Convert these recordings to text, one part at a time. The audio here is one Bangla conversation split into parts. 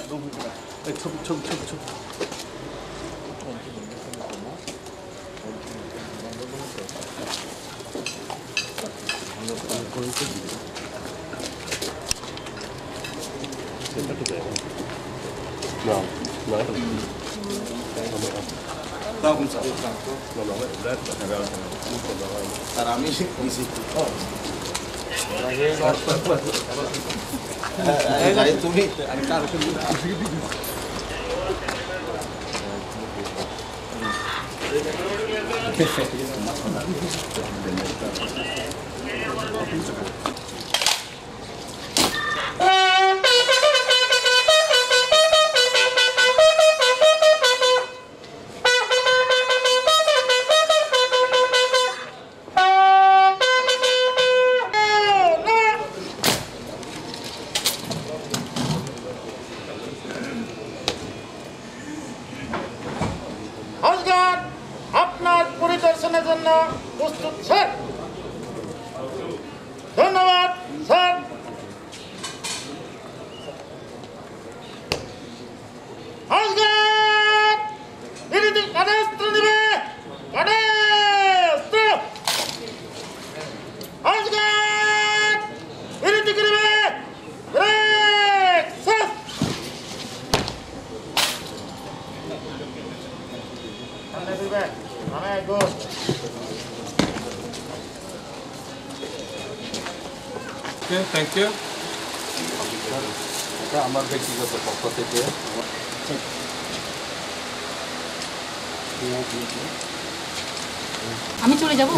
ছবি ছবি ছবি ছবি আর আমি তুমি আপনার পরিদর্শনের জন্য প্রস্তুত স্যার। ধন্যবাদ স্যার। Thank you. আমার ব্যক্তিগত পক্ষ থেকে আমি চলে যাব।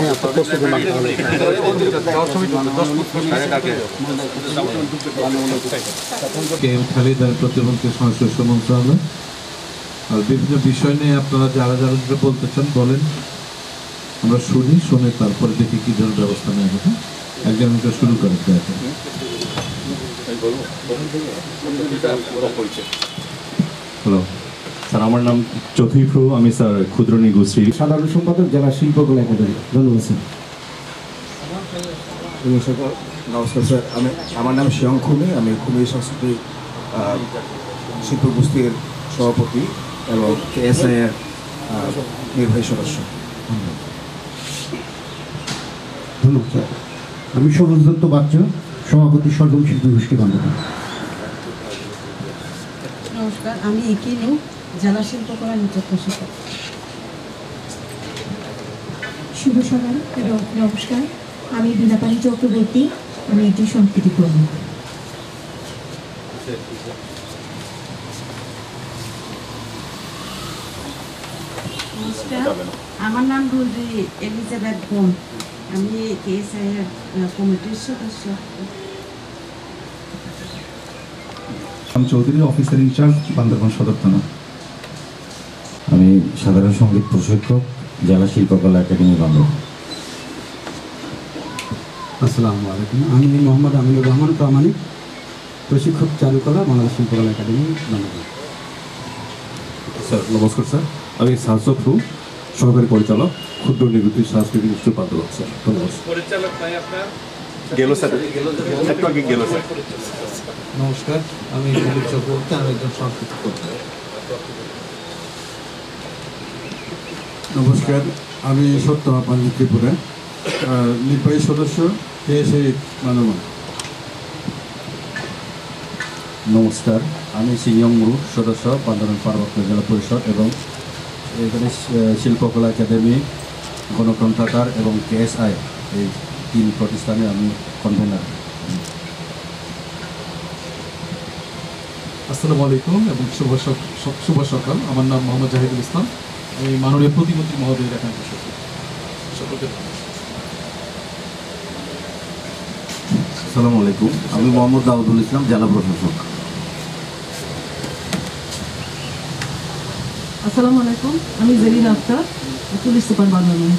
প্রতিমন্ত্রী সংশ্লিষ্ট মন্ত্রণালয় আর বিভিন্ন বিষয় নিয়ে আপনারা যারা যারা বলতে চান বলেন, আমরা শুনে তারপরে দেখি কি ধরনের ব্যবস্থা নেওয়া হবে। একজন শুরু করেন। হ্যালো স্যার, আমার নাম চৌধুরী প্রভু, আমি স্যার ক্ষুদ্র নিগোশ্রী সাধারণ সম্পাদক জেলা শিল্পকলা একাডেমি। ধন্যবাদ স্যার। নমস্কার স্যার, আমার নাম শিয়ং খুমি, আমি খুমি সংস্কৃতি শিল্পগোষ্ঠীর সভাপতি এবং KSI এর নির্বাহী সদস্য। ধন্যবাদ স্যার। আমি সবুজ দত্ত বাচ্চা, সভাপতি সর্বম শিল্পী গোষ্ঠী বান্ধবী। নমস্কার, আমি ইকিলিং জেলা শিল্পকলা নিচক প্রশিক্ষক। শুভ সকাল এবং নমস্কার, আমি বীণাপানি চক্রবর্তী, আমি একটি সংস্কৃতি কর্মী। নমস্কার, আমার নাম রুলজি এলিজাবেথ বোন, আমি KSI এর কমিটির সদস্য। চৌধুরী, অফিসার ইনচার্জ, বান্দরবান সদর থানা। আমি সাধারণ সঙ্গীত প্রশিক্ষক, জেলা শিল্পকলা একাডেমি বান্দরবান। আসসালামু আলাইকুম, আমি মোহাম্মদ আমিনুর রহমান প্রামাণিক, প্রশিক্ষক চারুকলা, বাংলাদেশ শিল্পকলা একাডেমি বান্দরবান। স্যার নমস্কার স্যার, আমি সাহসপ্রু, সহকারী পরিচালক, ক্ষুদ্র নিগোষ্ঠী সাংস্কৃতিক ইনস্টিটিউট বান্দরবান। স্যার ধন্যবাদ। পরিচালক নাই আপনার? গেল স্যার, একটু আগে গেল স্যার। নমস্কার, আমি দিলীপ চক্রবর্তী, আমি একজন সংস্কৃতি কর্মী। নমস্কার, আমি সত্যমা পাঞ্জি ত্রিপুরা, নির্বাহী সদস্য, KSI বান্দরবান। নমস্কার, আমি সিনিয়র মুরু সদস্য, বান্দরবান পার্বত্য জেলা পরিষদ এবং এখানে শিল্পকলা একাডেমি, গণগ্রন্থাগার এবং KSI এই তিন প্রতিষ্ঠানে আমি কনভেনার। আসসালামু আলাইকুম এবং শুভ সকাল। আমার নাম মোহাম্মদ জাহিদুল ইসলাম, আমি মাননীয় প্রতিমন্ত্রী মহোদয়ের একান্ত সচিব। সকলকে আসসালামু আলাইকুম, আমি মোহাম্মদ দাউদুল ইসলাম, জেলা প্রশাসক। আসসালামু আলাইকুম, আমি জেরিন আক্তার, পুলিশ সুপার বান্দরবান।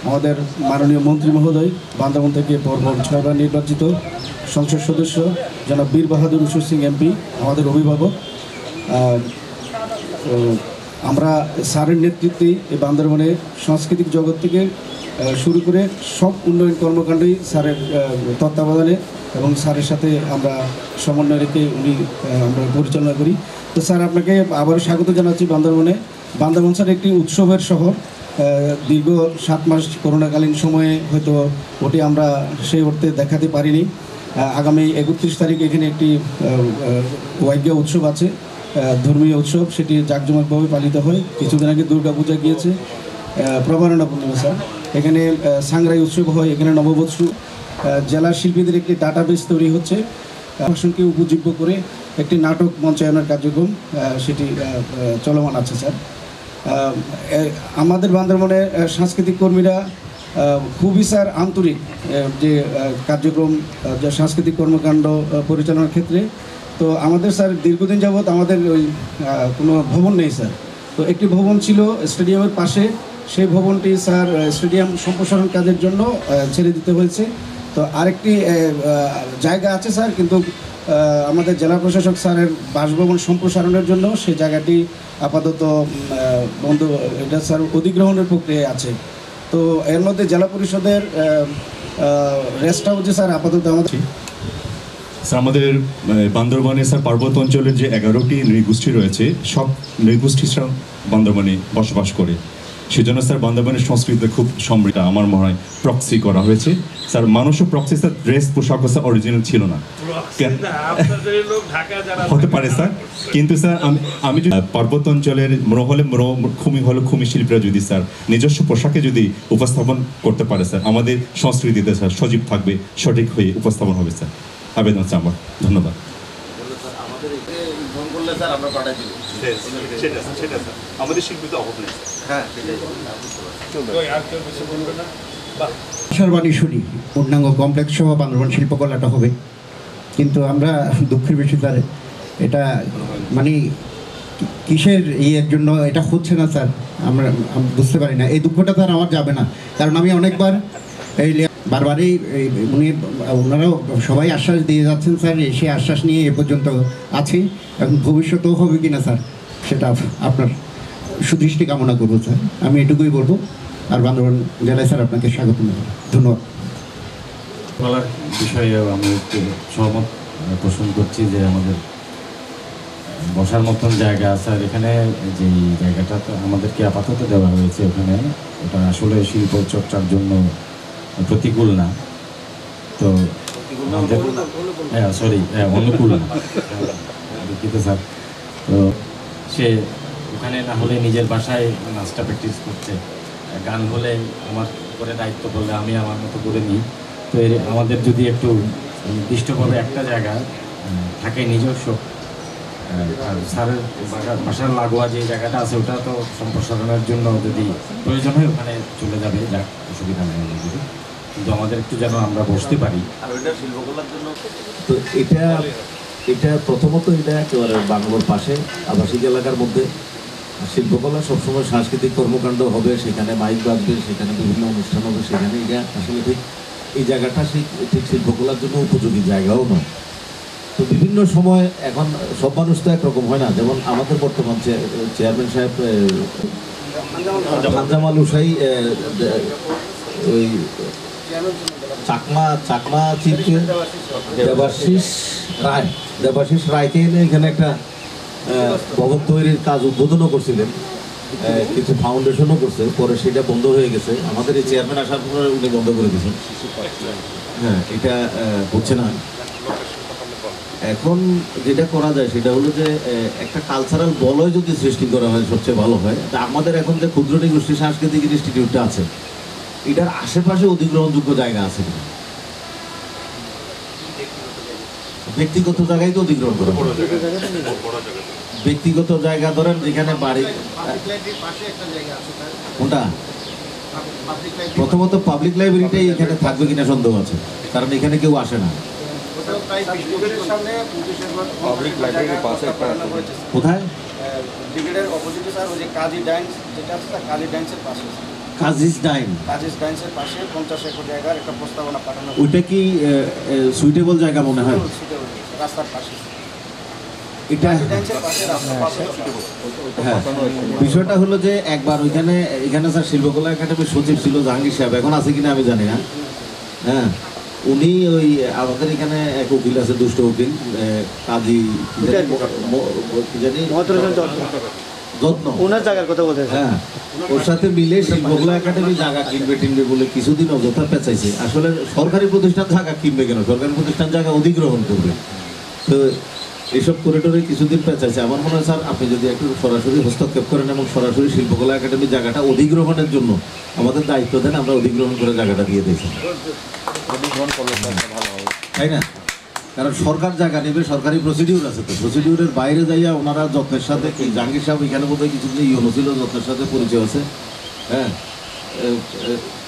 আমাদের মাননীয় মন্ত্রী মহোদয়, বান্দরবান থেকে পরপর 6 বার নির্বাচিত সংসদ সদস্য জনাব বীর বাহাদুর উসুর সিং MP, আমাদের অভিভাবক, আমরা স্যারের নেতৃত্বে এই বান্দরবানের সাংস্কৃতিক জগৎ থেকে শুরু করে সব উন্নয়ন কর্মকাণ্ডই স্যারের তত্ত্বাবধানে এবং স্যারের সাথে আমরা সমন্বয় রেখে আমরা পরিচালনা করি। তো স্যার আপনাকে আবারও স্বাগত জানাচ্ছি বান্দরবনে। বান্দরবন স্যার একটি উৎসবের শহর। দীর্ঘ 7 মাস করোনাকালীন সময়ে হয়তো ওটি আমরা সেই অর্থে দেখাতে পারিনি। আগামী 31 তারিখ এখানে একটি ওয়াইগা উৎসব আছে, ধর্মীয় উৎসব, সেটি জাঁকজমকভাবে পালিত হয়। কিছুদিন আগে দুর্গাপূজা গিয়েছে, প্রবারণা পূর্ণিমা স্যার। এখানে সাংরাই উৎসব হয়, এখানে নববর্ষ। জেলা শিল্পীদের একটি ডাটাবেস তৈরি হচ্ছে, ভাষণকে উপজীব্য করে একটি নাটক মঞ্চায়নের কার্যক্রম সেটি চলমান আছে স্যার। আমাদের বান্দরবনের সাংস্কৃতিক কর্মীরা খুবই স্যার আন্তরিক যে কার্যক্রম, যে সাংস্কৃতিক কর্মকাণ্ড পরিচালনার ক্ষেত্রে। তো আমাদের স্যার দীর্ঘদিন যাবৎ আমাদের ওই কোনো ভবন নেই স্যার। তো একটি ভবন ছিল স্টেডিয়ামের পাশে, সেই ভবনটি স্যার স্টেডিয়াম সম্প্রসারণ কাজের জন্য ছেড়ে দিতে হয়েছে। তো আরেকটি জায়গা আছে স্যার, কিন্তু আমাদের জেলা প্রশাসক স্যারের বাসভবন সম্প্রসারণের জন্য সেই জায়গাটি আপাতত বন্ধ, এটা স্যার অধিগ্রহণের প্রক্রিয়ায় আছে। তো এর মধ্যে জেলা পরিষদের রেস্ট হাউসে স্যার আপাতত আমাদের স্যার আমাদের বান্দরবানে স্যার পার্বত্য অঞ্চলের যে 11টি নৃগোষ্ঠী রয়েছে, সব নৃগোষ্ঠী বান্দরবানে বসবাস করে। সেজন্য স্যার বান্দরবানের সংস্কৃতিতে খুব সমৃদ্ধ আমার মনে হয় প্রক্সি করা হয়েছে। স্যার মানুষও প্রক্সি স্যার ড্রেস পোশাক স্যার অরিজিনাল ছিল না, হতে পারে স্যার, কিন্তু স্যার আমি যদি পার্বত্য অঞ্চলের খুমি খুমি শিল্পীরা যদি স্যার নিজস্ব পোশাকে যদি উপস্থাপন করতে পারে স্যার, আমাদের সংস্কৃতিতে স্যার সজীব থাকবে, সঠিক হয়ে উপস্থাপন হবে স্যার। আবেদন স্যার আমার, ধন্যবাদ। আমাদের শিল্পীতে অভাব নেই। বাণী শুনি পূর্ণাঙ্গ কমপ্লেক্স সহ বান্দরবান শিল্পকলাটা হবে, কিন্তু আমরা দুঃখের বিষয় স্যার, এটা মানে কিসের ইয়ের জন্য এটা হচ্ছে না স্যার, আমরা বুঝতে পারি না। এই দুঃখটা স্যার আমার যাবে না, কারণ আমি অনেকবার এই বারবারই ওনারাও সবাই আশ্বাস দিয়ে যাচ্ছেন স্যার, সেই আশ্বাস নিয়ে এ পর্যন্ত আছি। এখন ভবিষ্যতেও হবে কিনা স্যার সেটা আপনার সুদৃষ্টি কামনা করবো স্যার, আমি এটুকুই বলবো। আর বান্দরবান জেলায় স্যার আপনাকে স্বাগত, ধন্যবাদ। বলার বিষয়েও আমি একটু সহমত পোষণ করছি যে আমাদের বসার মতন জায়গা স্যার, এখানে যেই জায়গাটা তো আমাদেরকে আপাতত দেওয়া হয়েছে ওখানে, ওটা আসলে শিল্প চর্চার জন্য প্রতিকূল না। তো অনুকূল না, দুঃখিত স্যার। তো সে ওখানে না হলে নিজের বাসায় নাচটা প্র্যাকটিস করছে, গান হলে আমার করে দায়িত্ব বললে আমি আমার মতো করে নিই। তো আমাদের যদি একটু নির্দিষ্টভাবে একটা জায়গা থাকে নিজস্ব, আর স্যারের বাসার লাগোয়া যে জায়গাটা আছে ওটা তো সম্প্রসারণের জন্য যদি প্রয়োজন হয় ওখানে চলে যাবে, যাক অসুবিধা নেই, কিন্তু আমাদের একটু যেন আমরা বসতে পারি। আর ওইটা শিল্পকলার জন্য তো এটা প্রথমত এটা একেবারে বাংলোর পাশে আবাসিক এলাকার মধ্যে। শিল্পকলা সবসময় সাংস্কৃতিক কর্মকাণ্ড হবে, সেখানে মাইক বাজবে, সেখানে বিভিন্ন অনুষ্ঠান হবে, সেখানে এটা আসলে ঠিক এই জায়গাটা ঠিক শিল্পকলার জন্য উপযোগী জায়গাও নয়। তো বিভিন্ন সময় এখন সব মানুষ তো একরকম হয় না, যেমন আমাদের বর্তমান চেয়ারম্যান সাহেব হানজামাল উসাই ওই চাকমা চিফকে দেবাশিস রায়কে এনে এখানে একটা ভবন তৈরির কাজ উদ্বোধনও করছিলেন, কিছু ফাউন্ডেশনও করছে, পরে সেটা বন্ধ হয়ে গেছে। আমাদের এই চেয়ারম্যান আসার পরে উনি বন্ধ করে দিয়েছেন। হ্যাঁ, এটা হচ্ছে না। এখন যেটা করা যায় সেটা হলো যে একটা কালচারাল বলয় যদি সৃষ্টি করা হয় সবচেয়ে ভালো হয়। তা আমাদের এখন যে ক্ষুদ্র গোষ্ঠী সাংস্কৃতিক ইনস্টিটিউটটা আছে, এটার আশেপাশে অধিগ্রহণযোগ্য জায়গা আছে কিনা, ব্যক্তিগত জায়গায় তো অধিগ্রহণ করা, ব্যক্তিগত জায়গা ধরেন যেখানে বাড়ি, কোনটা প্রথমত পাবলিক লাইব্রেরিটাই এখানে থাকবে কিনা সন্দেহ আছে, কারণ এখানে কেউ আসে না। কোথায়? ওইটা কি সুইটেবল জায়গা মনে হয়? রাস্তার পাশে এটা হ্যাঁ, বিষয়টা হলো যে একবার এখানে স্যার শিল্পকলা একাডেমির সচিব ছিল জাহাঙ্গীর সাহেব, এখন আছে কিনা আমি জানি না। হ্যাঁ, উনি ওই আমাদের এখানে এক উকিল আছে, দুষ্ট উকিল, কাজী যত্ন, ওনার জায়গার কথা বলতে, হ্যাঁ, ওর সাথে মিলে শিল্পকলা একাডেমি জায়গা কিনবে বলে কিছুদিন অযথা পেঁচাইছে। আসলে সরকারি প্রতিষ্ঠান জায়গা কিনবে কেন, সরকারি প্রতিষ্ঠান জায়গা অধিগ্রহণ করবে। তো এইসব করিডোরে কিছুদিন পেঁচাইছে। আমার মনে হয় স্যার আপনি যদি একটু সরাসরি হস্তক্ষেপ করেন এবং সরাসরি শিল্পকলা একাডেমির জায়গাটা অধিগ্রহণের জন্য আমাদের দায়িত্ব দেন, আমরা অধিগ্রহণ করে জায়গাটা দিয়ে দিয়েছি, তাই না? কারণ সরকার জায়গা নেবে, সরকারি প্রসিডিউর আছে, তো প্রসিডিউরের বাইরে যাইয়া ওনারা যত্নের সাথে, জাহাঙ্গীর সাহেব এখানে বোধহয় কিছুদিন ইউনো ছিল, যত্নের সাথে পরিচয় আছে। হ্যাঁ,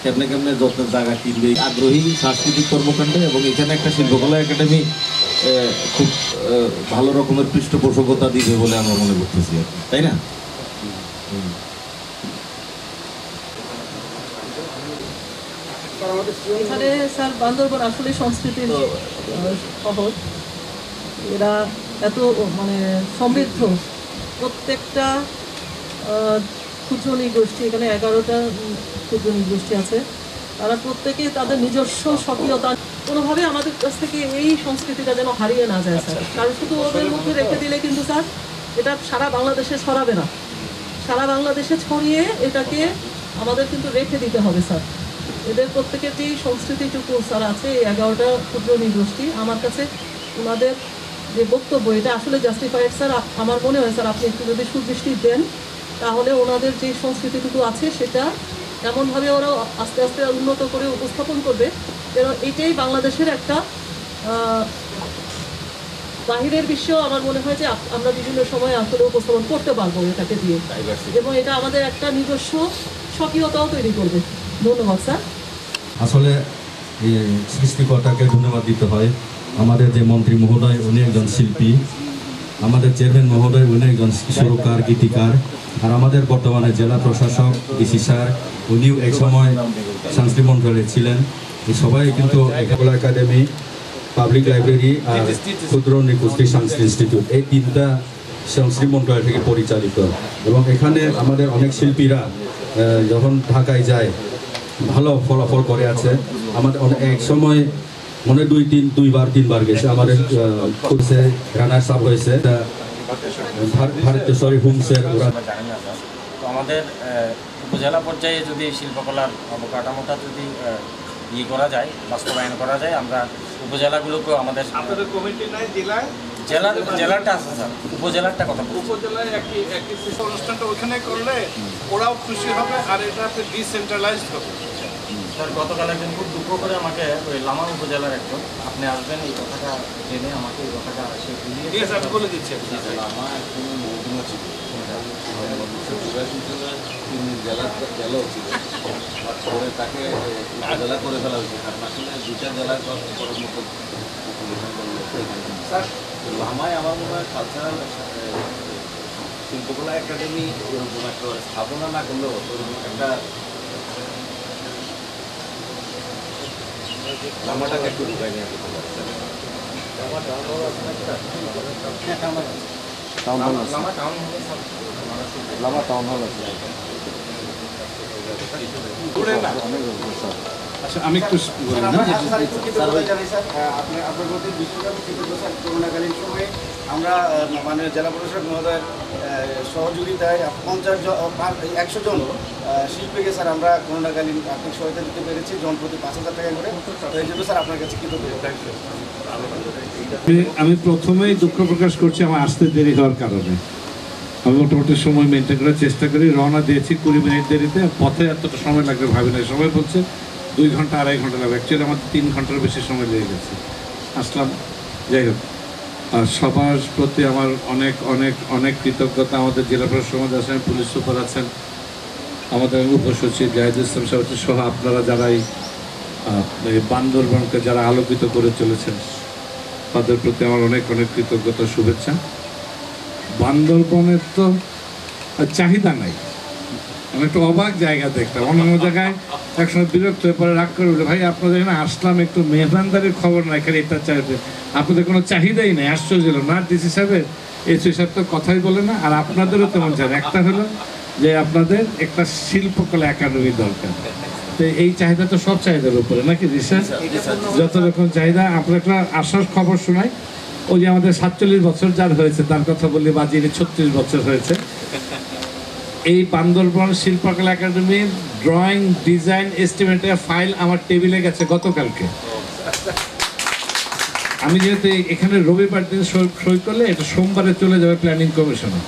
কেমনে যত্নের জায়গা কিনবে, আগ্রহী সাংস্কৃতিক কর্মকাণ্ডে, এবং এখানে একটা শিল্পকলা একাডেমি খুব ভালো রকমের পৃষ্ঠপোষকতা দিবে বলে আমরা মনে করতেছি, তাই না? এখানে স্যার বান্দরবান আসলে সংস্কৃতির শহর, এরা এত মানে সমৃদ্ধ, প্রত্যেকটা ক্ষুদ্র নৃগোষ্ঠী, এখানে 11টা ক্ষুদ্র নৃগোষ্ঠী আছে, তারা প্রত্যেকে তাদের নিজস্ব স্বকীয়তা, কোনোভাবে আমাদের কাছ থেকে এই সংস্কৃতিটা যেন হারিয়ে না যায় স্যার। কারণ শুধু ওদের মধ্যে রেখে দিলে কিন্তু স্যার এটা সারা বাংলাদেশে ছড়াবে না, সারা বাংলাদেশে ছড়িয়ে এটাকে আমাদের কিন্তু রেখে দিতে হবে স্যার। এদের প্রত্যেকের যেই সংস্কৃতিটুকু স্যার আছে, এই 11টা ক্ষুদ্র নৃগোষ্ঠী, আমার কাছে ওনাদের যে বক্তব্য এটা আসলে জাস্টিফাইড স্যার। আমার মনে হয় স্যার আপনি একটু যদি সুদৃষ্টি দেন তাহলে ওনাদের যে সংস্কৃতিটুকু আছে সেটা এমনভাবে ওরা আস্তে আস্তে উন্নত করে উপস্থাপন করবে যেন এটাই বাংলাদেশের একটা বাহিরের বিশ্বেও আমার মনে হয় যে আমরা বিভিন্ন সময় আসলে উপস্থাপন করতে পারবো এটাকে দিয়ে, এবং এটা আমাদের একটা নিজস্ব স্বকীয়তাও তৈরি করবে। ধন্যবাদ স্যার। আসলে সৃষ্টিকর্তাকে ধন্যবাদ দিতে হয়। আমাদের যে মন্ত্রী মহোদয় উনি একজন শিল্পী, আমাদের চেয়ারম্যান মহোদয় উনি একজন সুরকার, গীতিকার, আর আমাদের বর্তমানে জেলা প্রশাসক ডিসি স্যার উনিও এক সময় সাংস্কৃতিক মন্ত্রণালয়ে ছিলেন। এই সবাই কিন্তু শিল্পকলা একাডেমি, পাবলিক লাইব্রেরি আর ক্ষুদ্র নৃগোষ্ঠী সাংস্কৃতিক ইনস্টিটিউট, এই 3টা সংস্কৃতি মন্ত্রণালয় থেকে পরিচালিত। এবং এখানে আমাদের অনেক শিল্পীরা যখন ঢাকায় যায় ভালো ফলাফল করে আছে। আমাদের এক সময় মনে দুইবার 3বার গেছে, আমাদের রানার্স আপ হয়েছে ভারতেশ্বরী হোমসের। তো আমাদের উপজেলা পর্যায়ে যদি শিল্পকলার অবকাঠামোটা যদি করা যায়, বাস্তবায়ন করা যায়, আমরা উপজেলাগুলোকেও আমাদের কমিটি নাই জেলাটা আছে স্যার, উপজেলারটা কথা উপজেলায় একই অনুষ্ঠানটা ওখানে করলে ওরাও খুশি হবে আর এটা ডিসেন্ট্রালাইজড হবে। স্যার গতকাল একজন খুব দুঃখ করে আমাকে ওই লামা উপজেলার একজন, আপনি আসবেন এই কথাটা জেনে আমাকে এই কথাটা সে বলে দিচ্ছে। তাকে জেলা করে ফেলা হয়েছে, কারণ আসলে 2টা জেলার করার মতো লামায় আমার মনে হয় কালচারাল শিল্পকলা একাডেমি ওরকম একটা স্থাপনা না করলেও ওরকম একটা লামাটাকে একটু ঢুকাই নিয়ে আসতে পারে। লামা টাউন হল আছে। আচ্ছা আমি একটু করোনাকালীন সময়ে আমরা মানে জেলা প্রশাসক মহোদয়ের সহযোগিতায় 100 জন শিল্পীকে স্যার আমরা করোনাকালীন আর্থিক সহায়তা দিতে পেরেছি, জন প্রতি 5,000 টাকা করে। তো এই জন্য স্যার আপনার কাছে কৃতজ্ঞ। আমি প্রথমেই দুঃখ প্রকাশ করছি আমার আসতে দেরি হওয়ার কারণে। আমি মোটামুটি সময় মেনটেন করার চেষ্টা করি, রওনা দিয়েছি 20 মিনিট দেরিতে, পথে এতটা সময় লাগবে ভাবি না। সময় বলছে 2 ঘন্টা 2.5 ঘন্টা লাগবে, অ্যাকচুয়ালি আমার 3 ঘন্টার বেশি সময় লেগে গেছে, আসলাম। যাই হোক, আর সবার প্রতি আমার অনেক অনেক অনেক কৃতজ্ঞতা। আমাদের জেলা প্রশাসক আছেন, পুলিশ সুপার আছেন, আমাদের উপসচিব জাহিদুল ইসলাম সাহেব সহ আপনারা যারা এই বান্দরবানকে যারা আলোকিত করে চলেছেন তাদের প্রতি আমার অনেক অনেক কৃতজ্ঞতা, শুভেচ্ছা। বান্দরবনের তো চাহিদা নাই, আমি একটু অবাক জায়গা দেখতাম, অন্য জায়গায় একসময় বিরক্ত হয়ে পরে রাগ করে বলে, ভাই আপনাদের এখানে আসলাম একটু মেহমানদারির খবর না, এখানে এটা চাইবে, আপনাদের কোনো চাহিদাই নেই। আশ্চর্য হলো না, ডিসি সাহেবের এসি সাহেব তো কথাই বলে না, আর আপনাদেরও তেমন চাই। একটা হলো যে আপনাদের একটা শিল্পকলা একাডেমি দরকার, তো এই চাহিদা তো সব চাহিদার উপরে নাকি রিসার্চ, যত রকম চাহিদা। আপনার একটা আসার খবর শোনাই, ওই যে আমাদের 47 বছর যার হয়েছে তার কথা বলি, বা যিনি 36 বছর হয়েছে, এই বান্দরবন শিল্পকলা একাডেমির ড্রয়িং ডিজাইন এস্টিমেটের ফাইল আমার টেবিলে গেছে গতকালকে। আমি যেহেতু এখানে রবিবার দিন সই করলে এটা সোমবারে চলে যাবে প্ল্যানিং কমিশনে।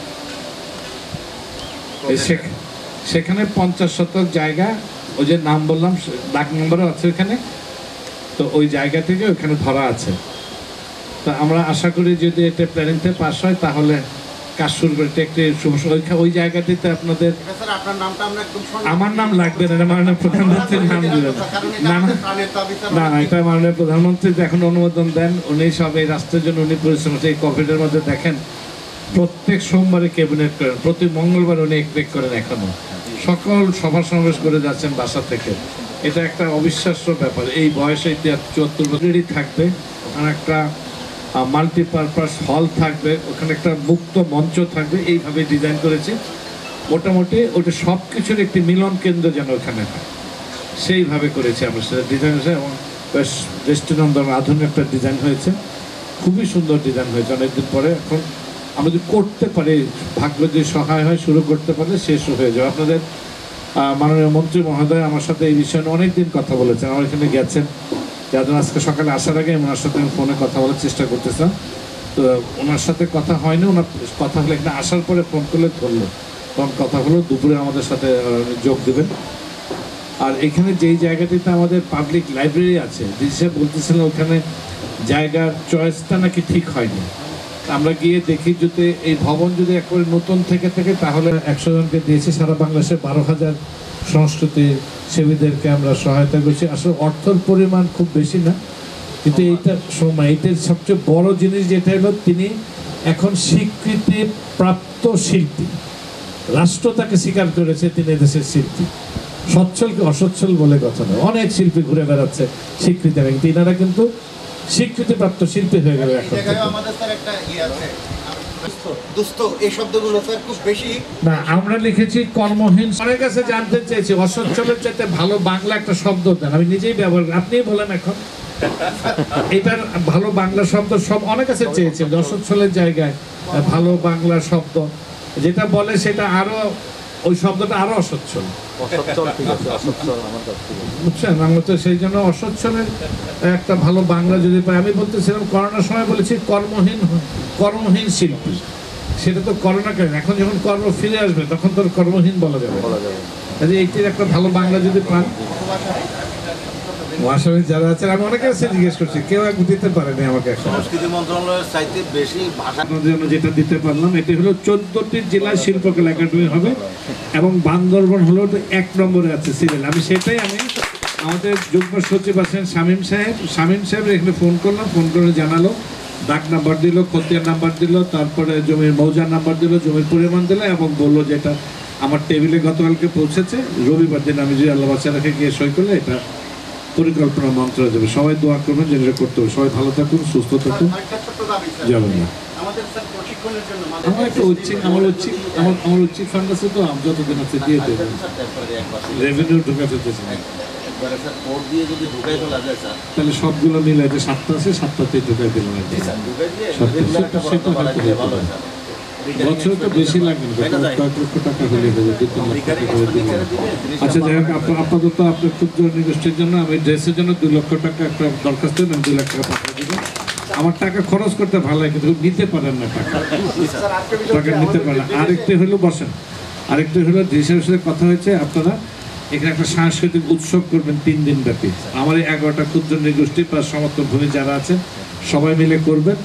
সেখানে 50 শতক জায়গা, ওই যে নাম বললাম ডাক নম্বরও আছে ওখানে, তো ওই জায়গা থেকে ওখানে ধরা আছে। তো আমরা আশা করি যদি এটা প্ল্যানিংতে পাস হয় তাহলে কাজ শুরু করে ওই জায়গাটিতে আপনাদের আমার নাম লাগবে না, মাননীয় প্রধানমন্ত্রীর নাম দিবেন না, না না, এটা মাননীয় প্রধানমন্ত্রী এখন অনুমোদন দেন, উনি সব এই রাষ্ট্রের জন্য উনি পরিশ্রম করছেন। এই কোভিডের মধ্যে দেখেন প্রত্যেক সোমবারে ক্যাবিনেট করেন, প্রতি মঙ্গলবার উনি এক্সপেক্ট করেন, এখনো সকল সভা সমাবেশ করে যাচ্ছেন বাসা থেকে। এটা একটা অবিশ্বাস্য ব্যাপার। এই বয়সে 74 বছরই থাকবে, আর একটা মাল্টিপারপাস হল থাকবে, ওখানে একটা মুক্ত মঞ্চ থাকবে, এইভাবে ডিজাইন করেছি। মোটামুটি ওটা সব কিছুর একটি মিলন কেন্দ্র যেন ওখানে হয়, সেইভাবে করেছি আমরা সেটা ডিজাইন হয়েছে। এবং বেশ দৃষ্টিনন্দন আধুনিক একটা ডিজাইন হয়েছে, খুবই সুন্দর ডিজাইন হয়েছে অনেকদিন পরে। এখন আমরা যদি করতে পারি, ভাগ্য যদি সহায় হয়, শুরু করতে পারলে শেষও হয়ে যাবে। আপনাদের মাননীয় মন্ত্রী মহোদয় আমার সাথে এই বিষয়ে অনেকদিন কথা বলেছেন, আমার এখানে গেছেন, যার জন্য আজকে সকালে আসার আগে ওনার সাথে আমি ফোনে কথা বলার চেষ্টা করতেছিলাম। তো ওনার সাথে কথা হয়নি, ওনার কথা হলে এখানে আসার পরে ফোন করলে ধরলো, তখন কথা হলো দুপুরে আমাদের সাথে যোগ দেবেন। আর এখানে যেই জায়গাটিতে আমাদের পাবলিক লাইব্রেরি আছে, যে বলতেছিলেন ওখানে জায়গার চয়েসটা নাকি ঠিক হয়নি। আমরা গিয়ে দেখি যদি এই ভবন যদি একেবারে নতুন থেকে তাহলে 100 জনকে দিয়েছি, সারা বাংলাদেশে 12,000 সংস্কৃতি সেবীদেরকে আমরা সহায়তা করছি। আসলে অর্থের পরিমাণ খুব বেশি না, কিন্তু এইটার সময় এইটার সবচেয়ে বড় জিনিস যেটা হলো তিনি এখন স্বীকৃতি প্রাপ্ত শিল্পী, রাষ্ট্র তাকে স্বীকার করেছে তিনি এদেশের শিল্পী। সচ্ছলকে অসচ্ছল বলে কথা নয়, অনেক শিল্পী ঘুরে বেড়াচ্ছে স্বীকৃতি, তিনারা কিন্তু স্বীকৃতিপ্রাপ্ত শিল্পী হয়ে গেল। এখন না, আমরা লিখেছি কর্মহীন। অনেক কাছে জানতে চেয়েছি অসচ্ছলের চাইতে ভালো বাংলা একটা শব্দ দেন, আমি নিজেই ব্যবহার, আপনি বলেন এখন এটার ভালো বাংলা শব্দ সব অনেক কাছে চেয়েছি। অসচ্ছলের জায়গায় ভালো বাংলা শব্দ যেটা বলে সেটা আরো, ওই শব্দটা আরো অসচ্ছল, বুঝছেন? আমরা তো সেই জন্য অসচ্ছলের একটা ভালো বাংলা যদি পাই। আমি বলতেছিলাম করোনার সময় বলেছি কর্মহীন শিল্পী, সেটা তো করোনা কেন, এখন যখন কর্ম ফিরে আসবে তখন তোর কর্মহীন বলা যাবে। এইটির একটা ভালো বাংলা যদি পান, মহাসমিক যারা আছে, আমি অনেকে আছে জিজ্ঞেস করছি, কেউ এক দিতে পারেনি আমাকে। সংস্কৃতি মন্ত্রণালয়ের চাইতে বেশি ভাষা জন্য যেটা দিতে পারলাম, এটি হলো 14টি জেলায় শিল্পকলা একাডেমি হবে, এবং বান্দরবন হলো 1 নম্বরে আছে সিরিয়াল। আমি সেটাই আমাদের যুগ্ম সচিব আছেন শামীম সাহেব এখানে ফোন করলাম, ফোন করে জানালো, ডাক নাম্বার দিল, খতিয়ান নাম্বার দিল, তারপরে জমির মৌজার নাম্বার দিল, জমির পরিমাণ দিল, এবং বললো যে এটা আমার টেবিলে গতকালকে পৌঁছেছে, রবিবার দিন আমি যদি আল্লাহ বাচ্চা রেখে গিয়ে সই করলে এটা পরিকল্পনা মন্ত্রণালয় যাবে। সবাই দোয়া করবেন যে এটা করতে হবে। সবাই ভালো থাকুন, সুস্থ থাকুন, যাবেন না। আমার একটা আমার ঐচ্ছিক ফান্ড আছে, তো আমি যতদিন আছে দিয়ে দেবেন, রেভিনিউ ঢুকাতে চাইছি, তাহলে সবগুলো মিলে যে 7টা আছে 7টাতেই ঢুকাই দিলাম। বছরে তো বেশি লাগবে না, কয়েক লক্ষ টাকা হলে হবে, 2-3 লাখ টাকা করে দিলে। আচ্ছা, যাই হোক, আপাতত আপনার ক্ষুদ্র নিগোষ্ঠীর জন্য আমি ড্রেসের জন্য 2 লক্ষ টাকা একটা দরখাস্ত দেন, 2 লাখ টাকা পাঠিয়ে দেবেন। আমার টাকা খরচ করতে ভালো লাগে, কিন্তু নিতে পারেন না, টাকা নিতে পারেন না। আরেকটা হলো বসেন, আরেকটা হলো দেশের সাথে কথা হয়েছে, আপনারা এখানে একটা সাংস্কৃতিক উৎসব করবেন 3 দিন ব্যাপী। আমার এই 11টা ক্ষুদ্র নিগোষ্ঠী প্লাস সমর্থক ভূমি যারা আছেন সবাই মিলে করবেন।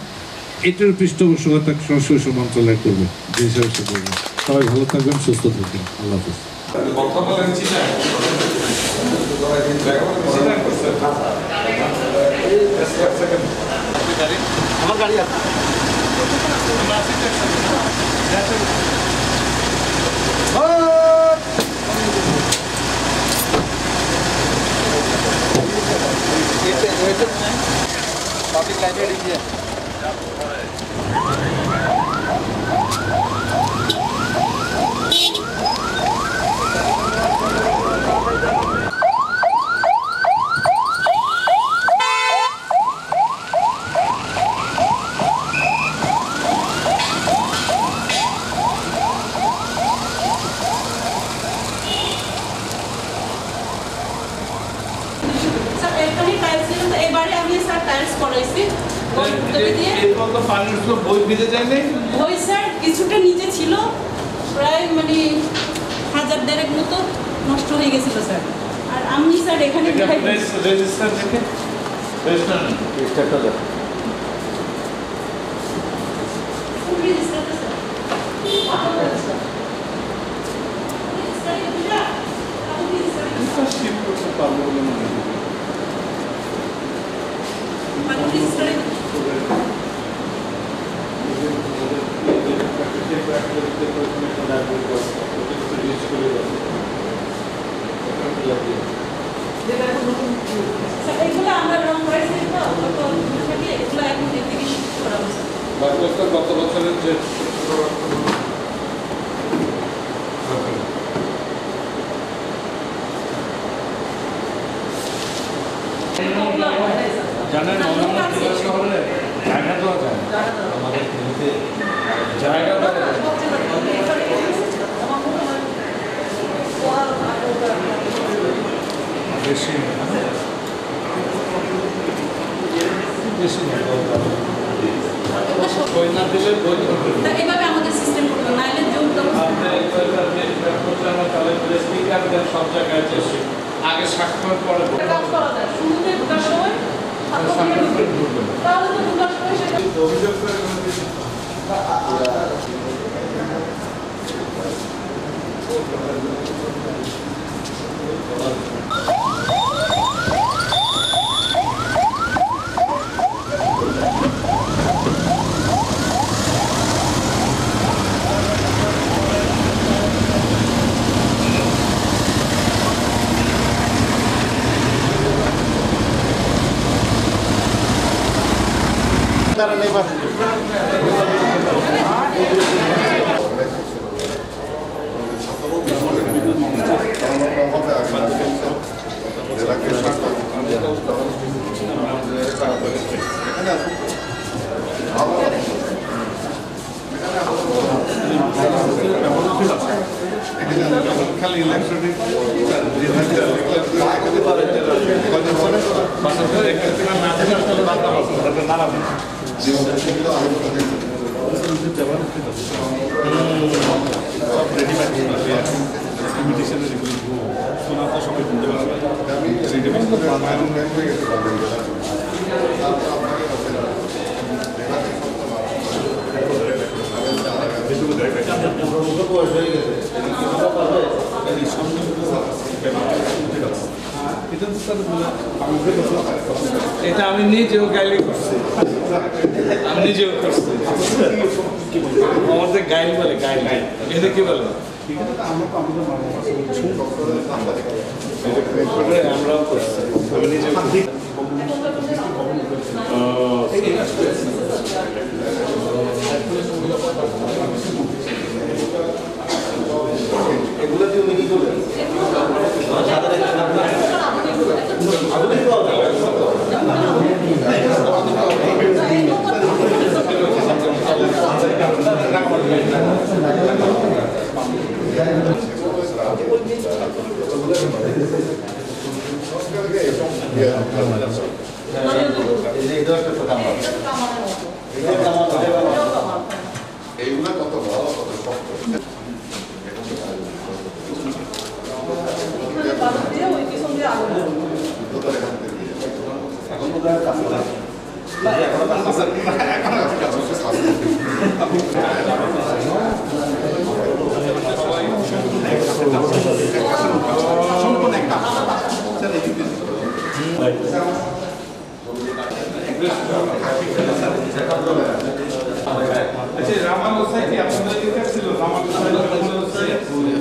এটার পৃষ্ঠপোষকতা সংস্কৃতি মন্ত্রণালয় করবে, দেশের সাথে করবে। সবাই ভালো থাকবেন, সুস্থ থাকবেন, আল্লাহ হাফেজ। আমার গাড়ি আছে। এবারে আমি স্যার টাইলস করাইছি বই স্যার কিছুটা নিচে ছিল প্রায় মানে 1000 মতো নষ্ট হয়ে গেছিল স্যার। আর আমি স্যার এখানে এগুলো আমরা রং করেছি তো এগুলো এখন এর থেকে শিফট করা হচ্ছে। গত বছরের যে জানেন শহরে জায়গা দেওয়া যায় আমাদের জায়গা দেওয়া যায় বেশি বেশি বই না দিলে বই এভাবে আমাদের সিস্টেম করতে নাইলে স্পিকার দেন সব জায়গায় আগে স্বাক্ষর পরে কাজ করা যায় শুরুতে ঢোকার সময় তাহলে তো ঢোকার সময় সেটা অভিযোগ করে খালি ইলেকট্রনিক এটা আমি নিজেও গাইলে করছি আমি নিজেও করছি আমাদের গাইল বলে গাইল এটা কি বলে আমরাও করছি আমি নিজেও এগুলো দিয়ে উনি কি করবেন এইগুলা কত ভালো কত শক্ত এখন তো কাজ করা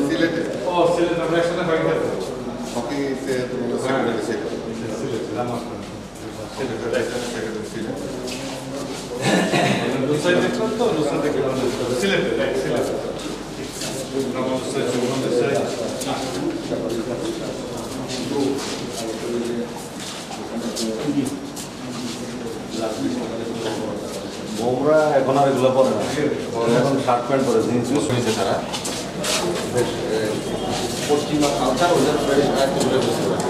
সিলেটে ও সিলেটে আমরা একসাথে হয়ে গেছে বউরা এখন আর এগুলো পরে না, এখন শার্ট প্যান্ট পরে, জিন্স ইউজ হয়েছে তারা বেশ পশ্চিমা কালচার ওদের বেশ একটু দূরে বুঝতে পারে।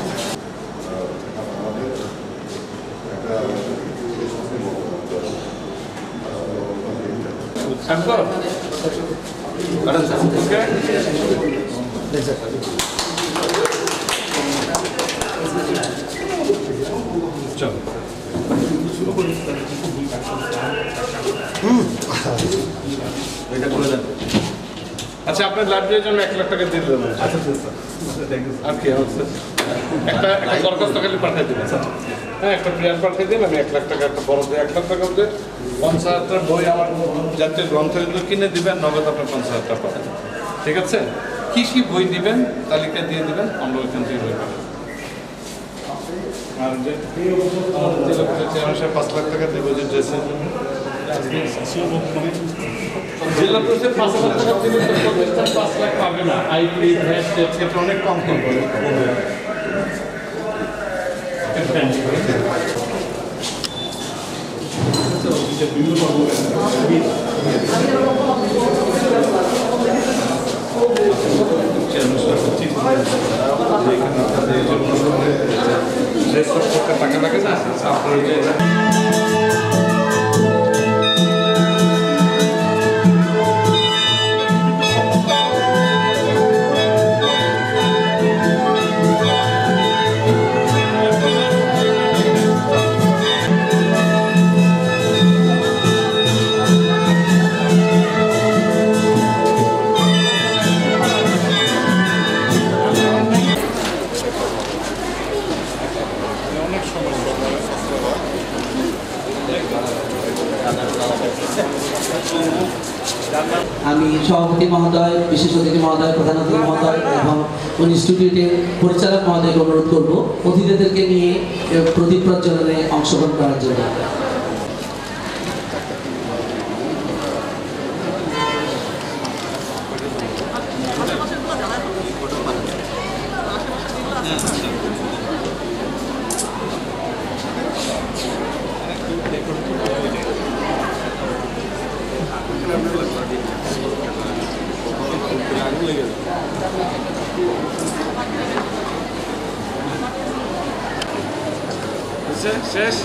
আচ্ছা, আপনার লাইব্রেরির জন্য 1 লাখ টাকা দিয়ে দেবেন। আর কি একটা দরখাস্ত খালি পাঠিয়ে দেবেন। হ্যাঁ, একটা প্লেয়ার পাঠিয়ে দিন, আমি 1 লাখ টাকা একটা বড় দিয়ে 1 লাখ টাকা দিয়ে 50,000টার বই আমার জাতীয় গ্রন্থগুলো কিনে দিবেন, নগদ আপনার 50,000 টাকা পাবেন। ঠিক আছে? কি কি বই দিবেন তালিকা দিয়ে দিবেন, আমরা ওইখান থেকে বই পাবেন। আর যে চেয়ারম্যান সাহেব 5 লাখ টাকা দেবো যে ড্রেসের জন্য, জেলা পরিষদ 5,000 টাকা দিলে 5 লাখ পাবে না। আইপি ভ্যাট এটা অনেক কম কম করে। টাকা লাগে না আপনার যে আমি সভাপতি মহোদয়, বিশেষ অতিথি মহোদয়, প্রধান অতিথি মহোদয় এবং ইনস্টিটিউটের পরিচালক মহোদয়কে অনুরোধ করব অতিথিদেরকে নিয়ে প্রদীপ প্রজ্বলনে অংশগ্রহণ করার জন্য। শেষ।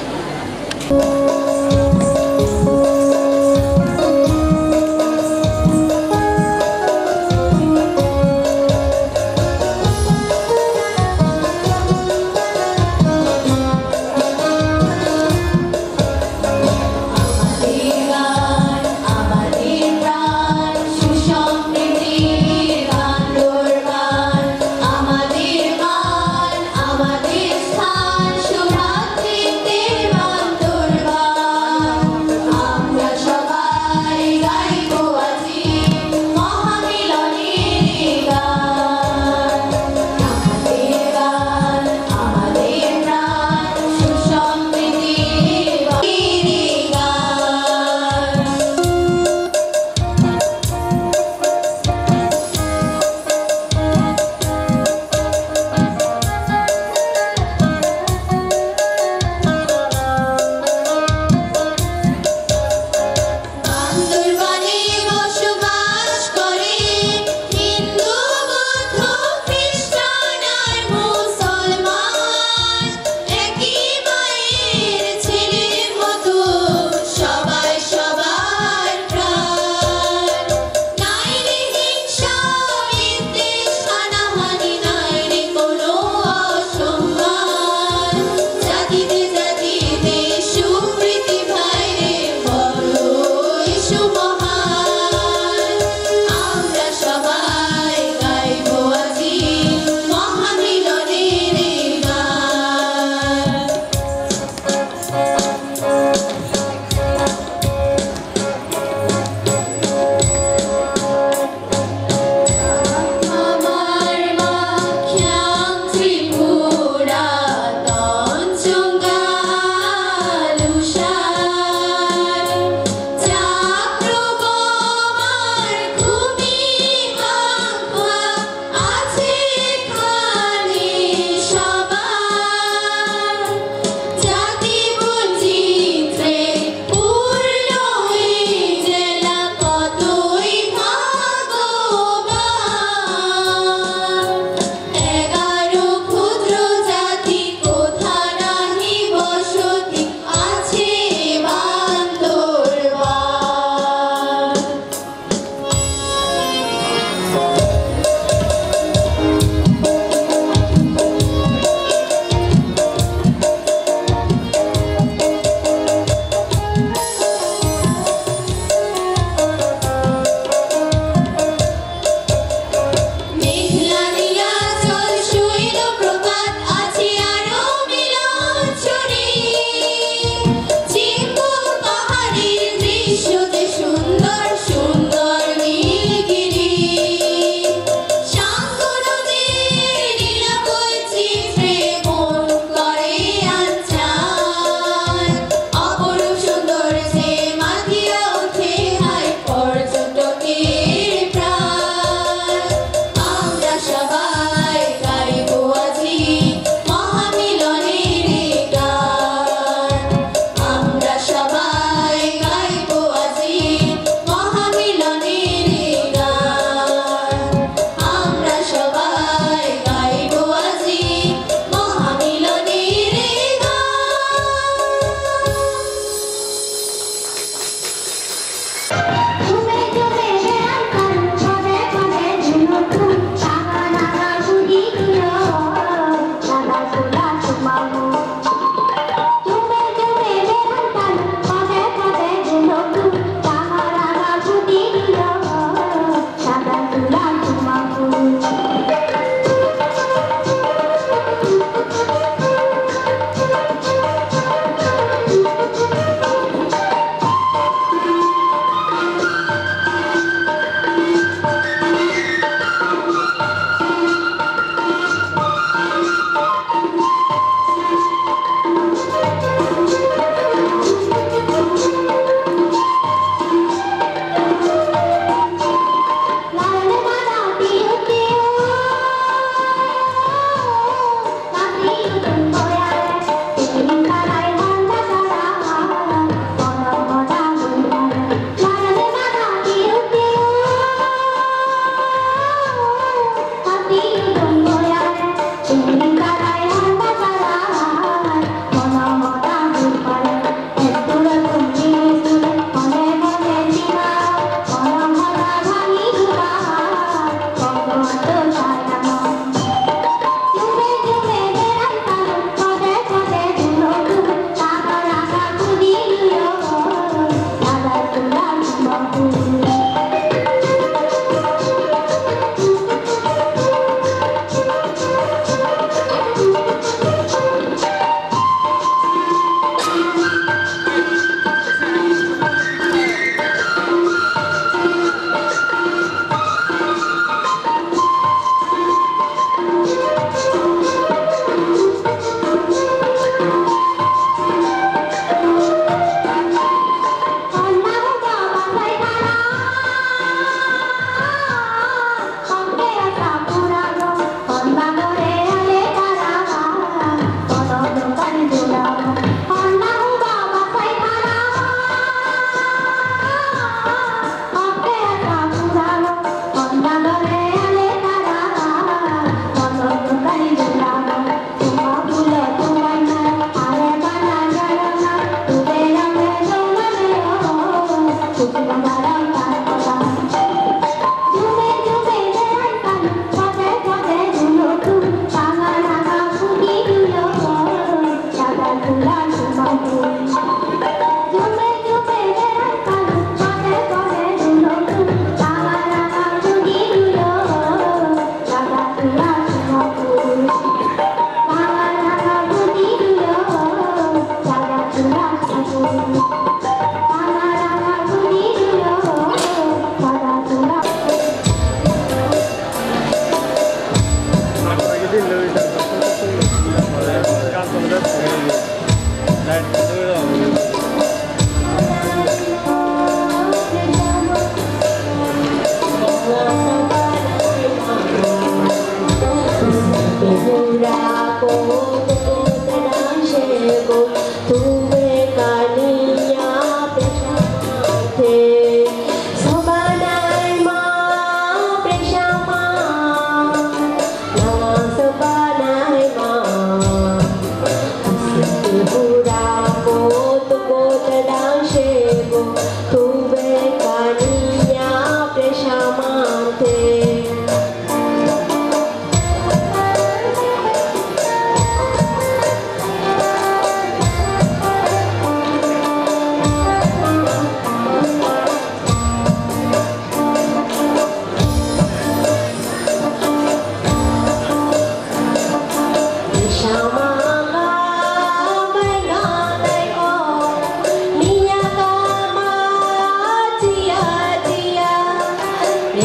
আমাদের স্থান সুরাত্রিতে Bandarban.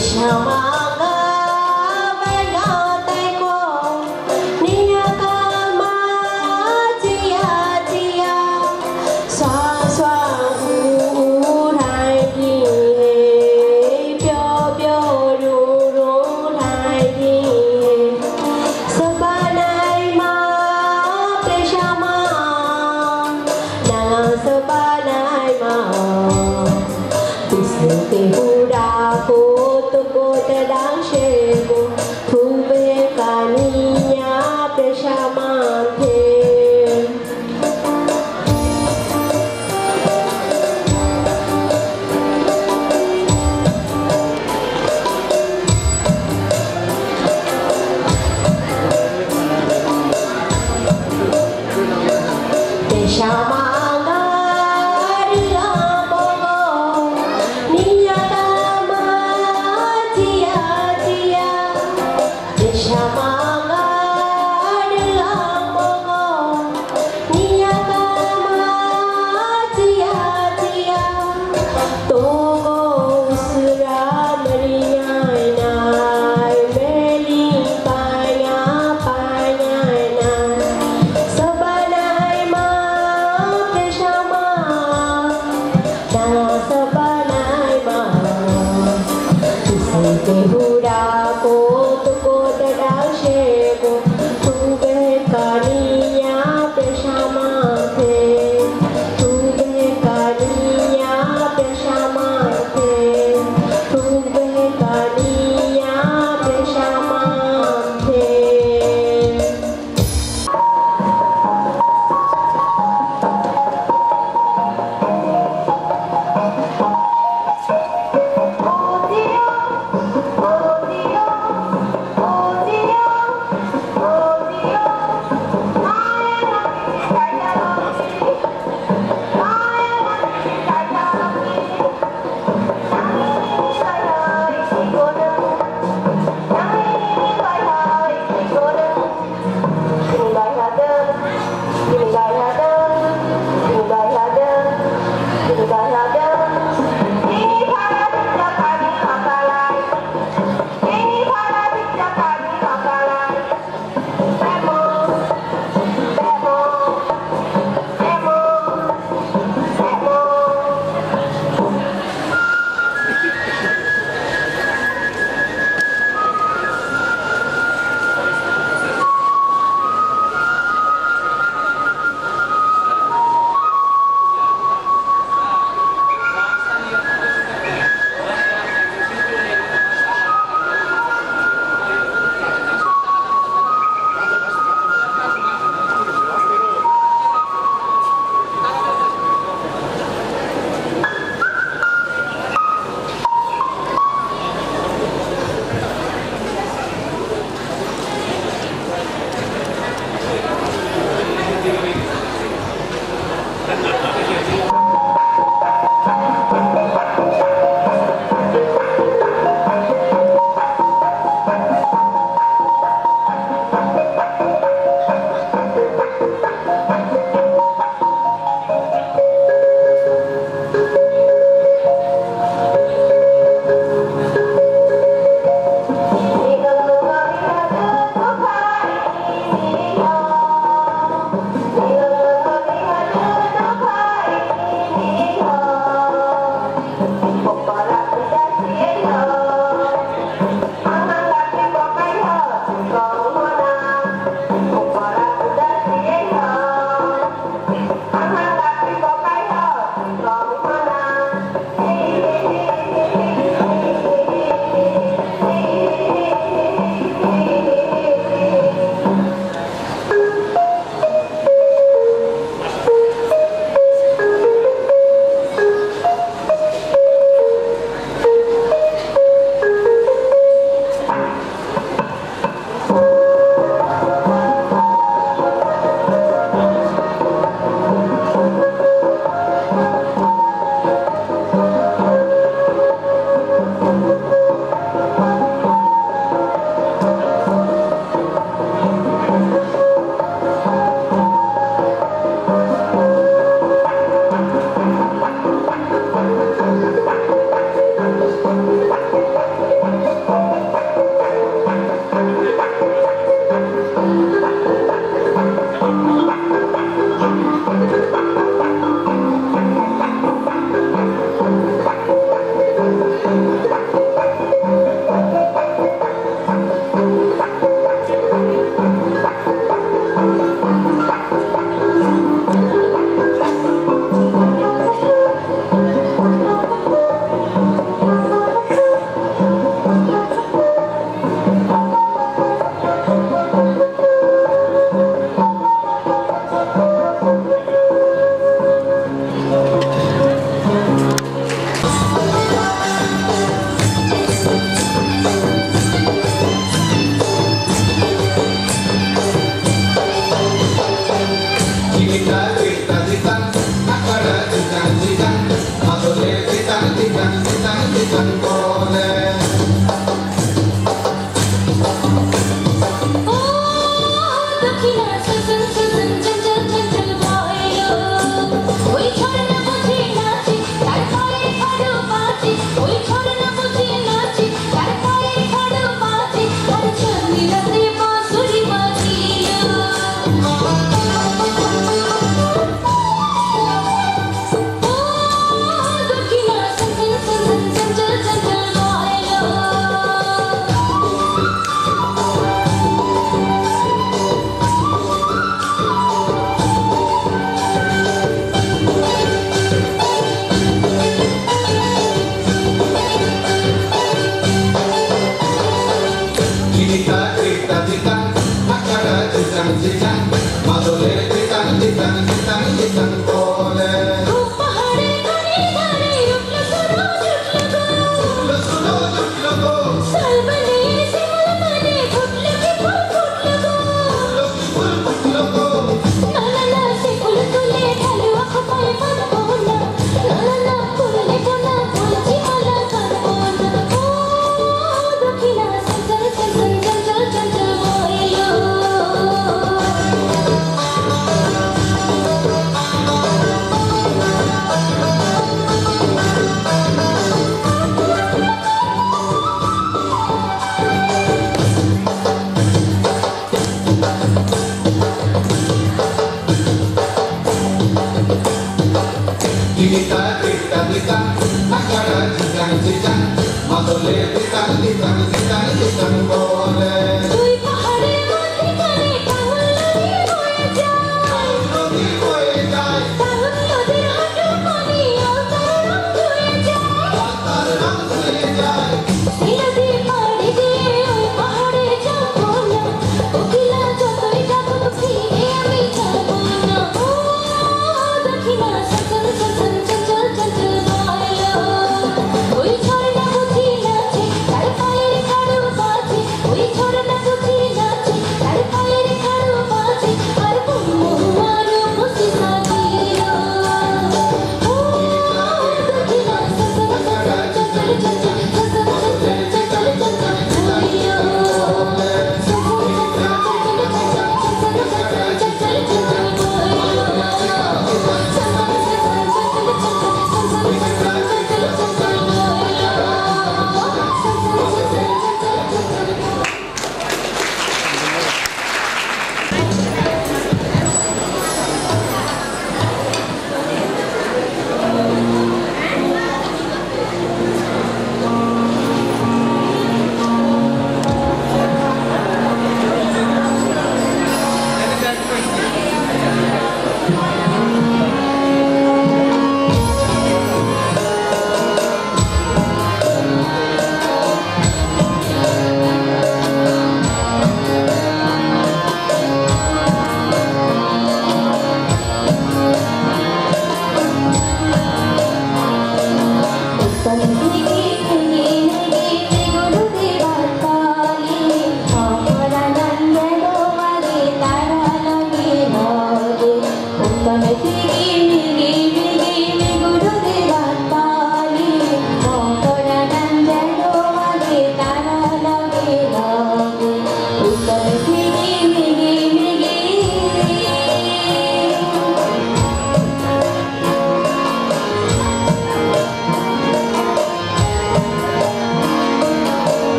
Shama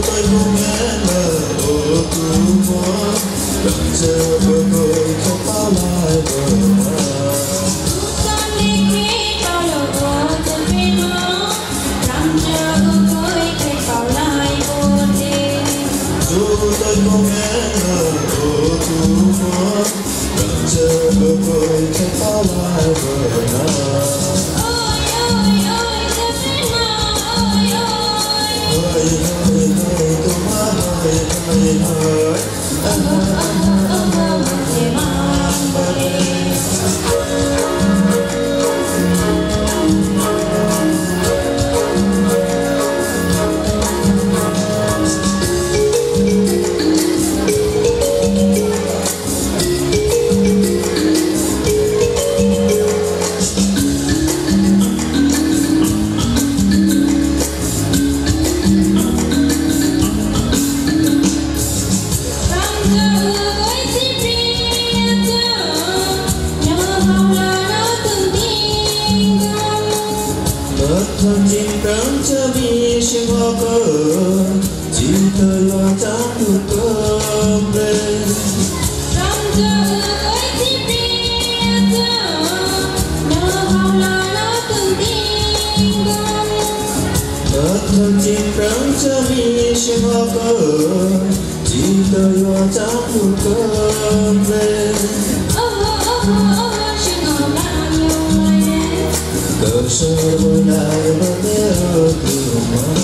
tôi không nghe lời ô cứ muốn đợi chờ bờ người không bao lại bờ tôi không nghe lời ô cứ muốn đợi chờ bờ người không bao lại bờ thân chim trắng chưa mi sinh hoa cơ chỉ thời hoa trắng được cơm lên thân chim trắng chưa mi sinh hoa cơ chỉ thời hoa trắng được cơm lên cờ sơ bôi lại bờ té ở cửa mà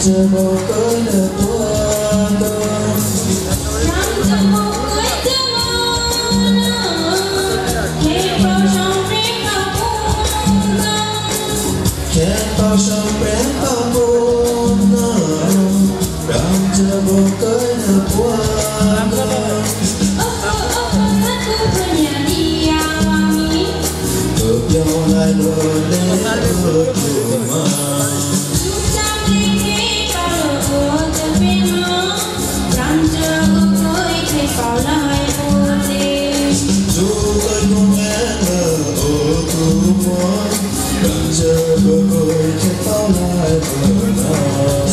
chờ một cơn đợt qua cơn khép bao sông bén bao buồn đang chờ một cơn đợt qua cơn cướp nhau lại luôn lên ở cửa mà dù tôi không nghe lời ô cứ muốn đợi chờ bờ người không bao lại bờ nào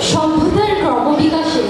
সভ্যতার ক্রমবিকাশে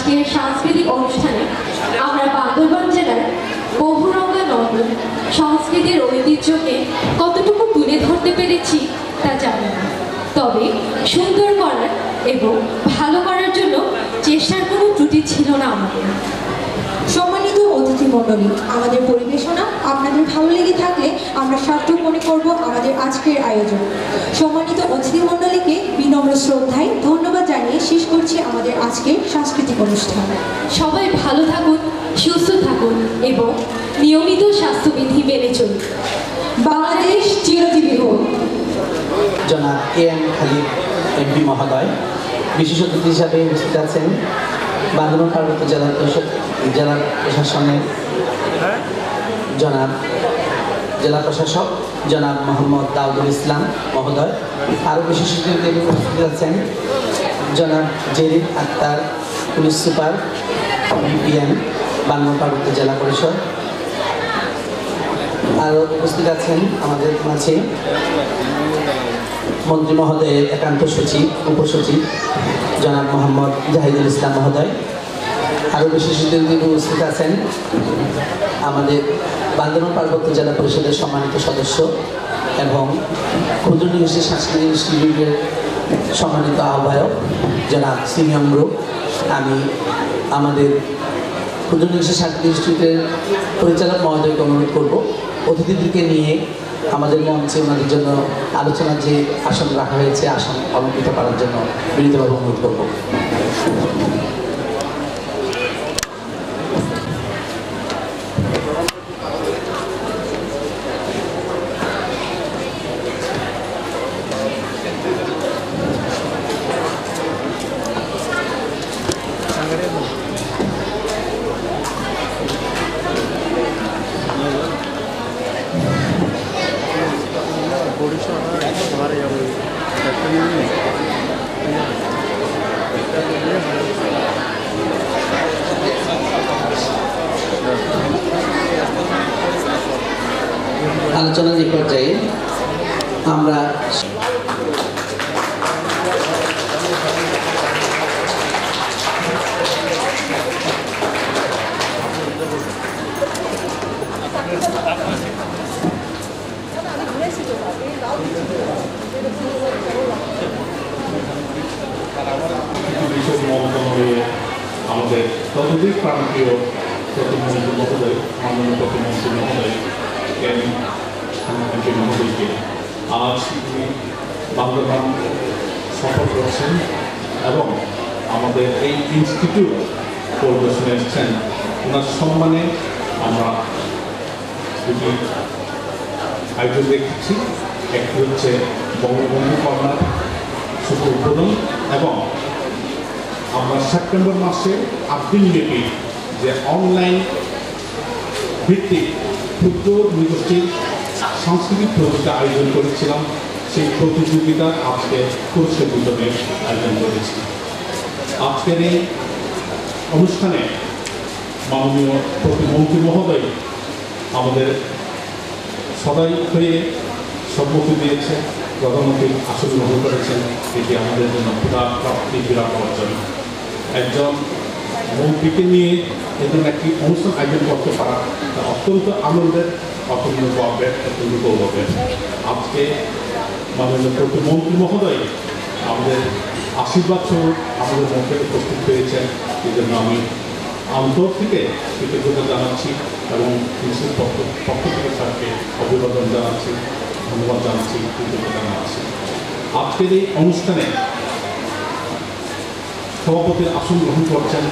আজকের সাংস্কৃতিক অনুষ্ঠানে আমরা বান্দরবান জেলার বহুরঙ্গা নন্দন সংস্কৃতির ঐতিহ্যকে কতটুকু তুলে ধরতে পেরেছি তা জানি না, তবে সুন্দর করার এবং ভালো করার জন্য চেষ্টার কোনো ত্রুটি ছিল না আমাদের। সম্মানিত অতিথি মণ্ডলী, আমাদের পরিবেশনা আপনাদের ভালো লেগে থাকলে আমরা সার্থক মনে করব আমাদের আজকের আয়োজন। সম্মানিত অতিথি মণ্ডলীকে বিনম্র শ্রদ্ধায় ধন্যবাদ জানিয়ে শেষ করছি আমাদের আজকের সাংস্কৃতিক অনুষ্ঠান। সবাই ভালো থাকুন, সুস্থ থাকুন এবং নিয়মিত স্বাস্থ্যবিধি মেনে চলুন। বাংলাদেশ চিরজীবী হোক। জনাব এম খালিদ এমপি মহোদয়, বিশেষ অতিথি হিসাবে উপস্থিত আছেন বান্দরবান পার্বত্য জেলা প্রশাসনের জেলা প্রশাসক জনাব মোহাম্মদ দাউদুল ইসলাম মহোদয়। আরও বিশেষ অতিথি উপস্থিত আছেন জনাব Jerin Akter, police super BPM Bandarban পার্বত্য জেলা পরিষদ। আরও উপস্থিত আছেন আমাদের মাঝে মন্ত্রী মহোদয়ের একান্ত সচিব উপসচিব জনাব মোহাম্মদ জাহিদুল ইসলাম মহোদয়। আরও বিশেষ অতিথি উপস্থিত আছেন আমাদের বান্দরবান পার্বত্য জেলা পরিষদের সম্মানিত সদস্য এবং ক্ষুদ্র নিগোষ্ঠী সাংস্কৃতিক ইনস্টিটিউটের সম্মানিত আহ্বায়ক জনাব সিনিয়র গ্রুপ। আমি আমাদের ক্ষুদ্র নিগোষ্ঠী সাংস্কৃতিক ইনস্টিটিউটের পরিচালক মহোদয়কে অনুরোধ করব অতিথিদেরকে নিয়ে আমাদের মঞ্চে ওনাদের জন্য আলোচনার যে আসন রাখা হয়েছে আসন অলঙ্কৃত করার জন্য বিনীতভাবে অনুরোধ করব। আলোচনার এই পর্যায়ে আমরা আমাদের ততোধিক প্রাণপ্রিয় প্রতিমন্ত্রী মহোদয়, মাননীয় প্রতিমন্ত্রী মহোদয় মহোদয়কে আজ বান্দরবান সফর করছেন এবং আমাদের এই ইনস্টিটিউট পরিদর্শনে এসেছেন। ওনার সম্মানে আমরা দুটি আয়োজন দেখেছি। একটি হচ্ছে বঙ্গবন্ধু কন্যার শুভ উদ্বোধন এবং আমরা সেপ্টেম্বর মাসে 8 দিনব্যাপী যে অনলাইন ভিত্তিক ক্ষুদ্র নিগোষ্ঠীর সাংস্কৃতিক প্রতিযোগিতা আয়োজন করেছিলাম। সেই প্রতিযোগিতার আজকে পুরস্কার বিতরণের আয়োজন করেছি। আজকের এই অনুষ্ঠানে মাননীয় প্রতিমন্ত্রী মহোদয় আমাদের সবাই হয়ে সম্মতি দিয়েছে, প্রধানমন্ত্রী আসন গ্রহণ করেছেন। এটি আমাদের জন্য বিরাট অর্জন। একজন মন্ত্রীকে নিয়ে এদের একটি অনুষ্ঠান আয়োজন করতে পারা অত্যন্ত আনন্দের, অত্যন্ত গর্বের, অত্যন্ত গৌরবের। আজকে মাননীয় প্রতিমন্ত্রী মহোদয় আমাদের আশীর্বাদ স্বরূপ আমাদের মধ্যে উপস্থিত হয়েছেন। এই জন্য আমি অন্তর থেকে কৃতজ্ঞতা জানাচ্ছি এবং কৃষির পক্ষ থেকে স্যারকে অভিবাদন জানাচ্ছি, ধন্যবাদ জানাচ্ছি, কৃতজ্ঞতা জানাচ্ছি। আজকের এই অনুষ্ঠানে সভাপতির আসন গ্রহণ করছেন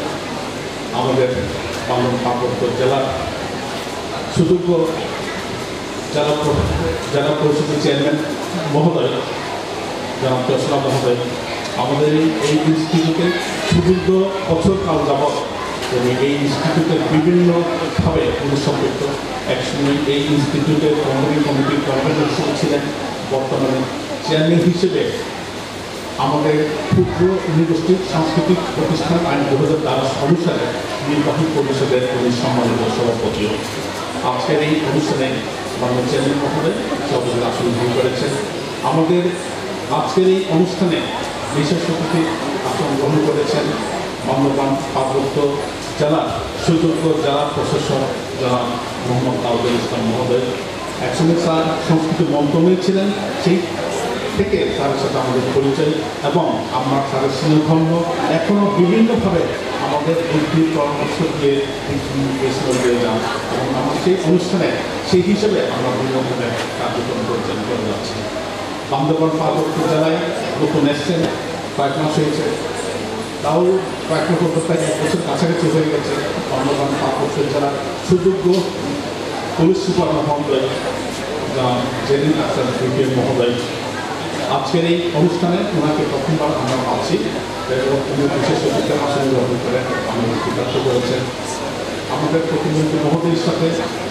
আমাদের বান্দরবান পার্বত্য জেলার সুযোগ্য জেলা পরিষদের চেয়ারম্যান মহোদয় জনাব তসলা মহোদয়। আমাদের এই ইনস্টিটিউটে সুদীর্ঘ বছরকাল যাবৎ এবং এই ইনস্টিটিউটের বিভিন্নভাবে সম্পৃক্ত। একসময় এই ইনস্টিটিউটের কমিটির কনভেনর ছিলেন, বর্তমানে চেয়ারম্যান হিসেবে আমাদের ক্ষুদ্র নিগোষ্ঠীর সাংস্কৃতিক প্রতিষ্ঠান আইন 2012 অনুসারে নির্বাহী পরিষদের সম্মানিত সভাপতিও। আজকের এই অনুষ্ঠানে মাননীয় চেয়ারম্যান মহোদয় সভাপতির আসন গ্রহণ করেছেন। আমাদের আজকের এই অনুষ্ঠানে বিশেষ অতিথি আসন গ্রহণ করেছেন বান্দরবান পার্বত্য জেলার সুযোগ্য জেলা প্রশাসক জনাব মোহাম্মদ আউদুল ইসলাম মহোদয়। একসঙ্গে স্যার সংস্কৃতি মন্ত্রণালয়ে ছিলেন, সেই থেকে স্যারের সাথে আমাদের পরিচয় এবং আমরা স্যারের স্নেহখণ্ড এখনও বিভিন্নভাবে আমাদের বুদ্ধি পরামর্শ দিয়ে দিয়ে যান এবং আমরা সেই অনুষ্ঠানে সেই হিসেবে আমরা বিভিন্নভাবে কার্যক্রম পরিচালনা করে যাচ্ছি। বান্দরবান পার্বত্য জেলায় নতুন এসছেন, কয়েক মাস হয়েছে, তাও কয়েক মাস প্রায় 1 বছর কাছাকাছি হয়ে গেছে। বান্দরবান পার্বত্য জেলার সুযোগ্য পুলিশ সুপার মহোদয় জেরিন আক্তার বিপিএম মহোদয় আজকের এই অনুষ্ঠানে ওনাকে প্রথমবার আমরা পাচ্ছি এবং উনি বিশেষ অতিথির আসনে গ্রহণ করে আমাদের কৃতার্থ করেছেন। আমাদের প্রতিমন্ত্রী মহোদয়ের সাথে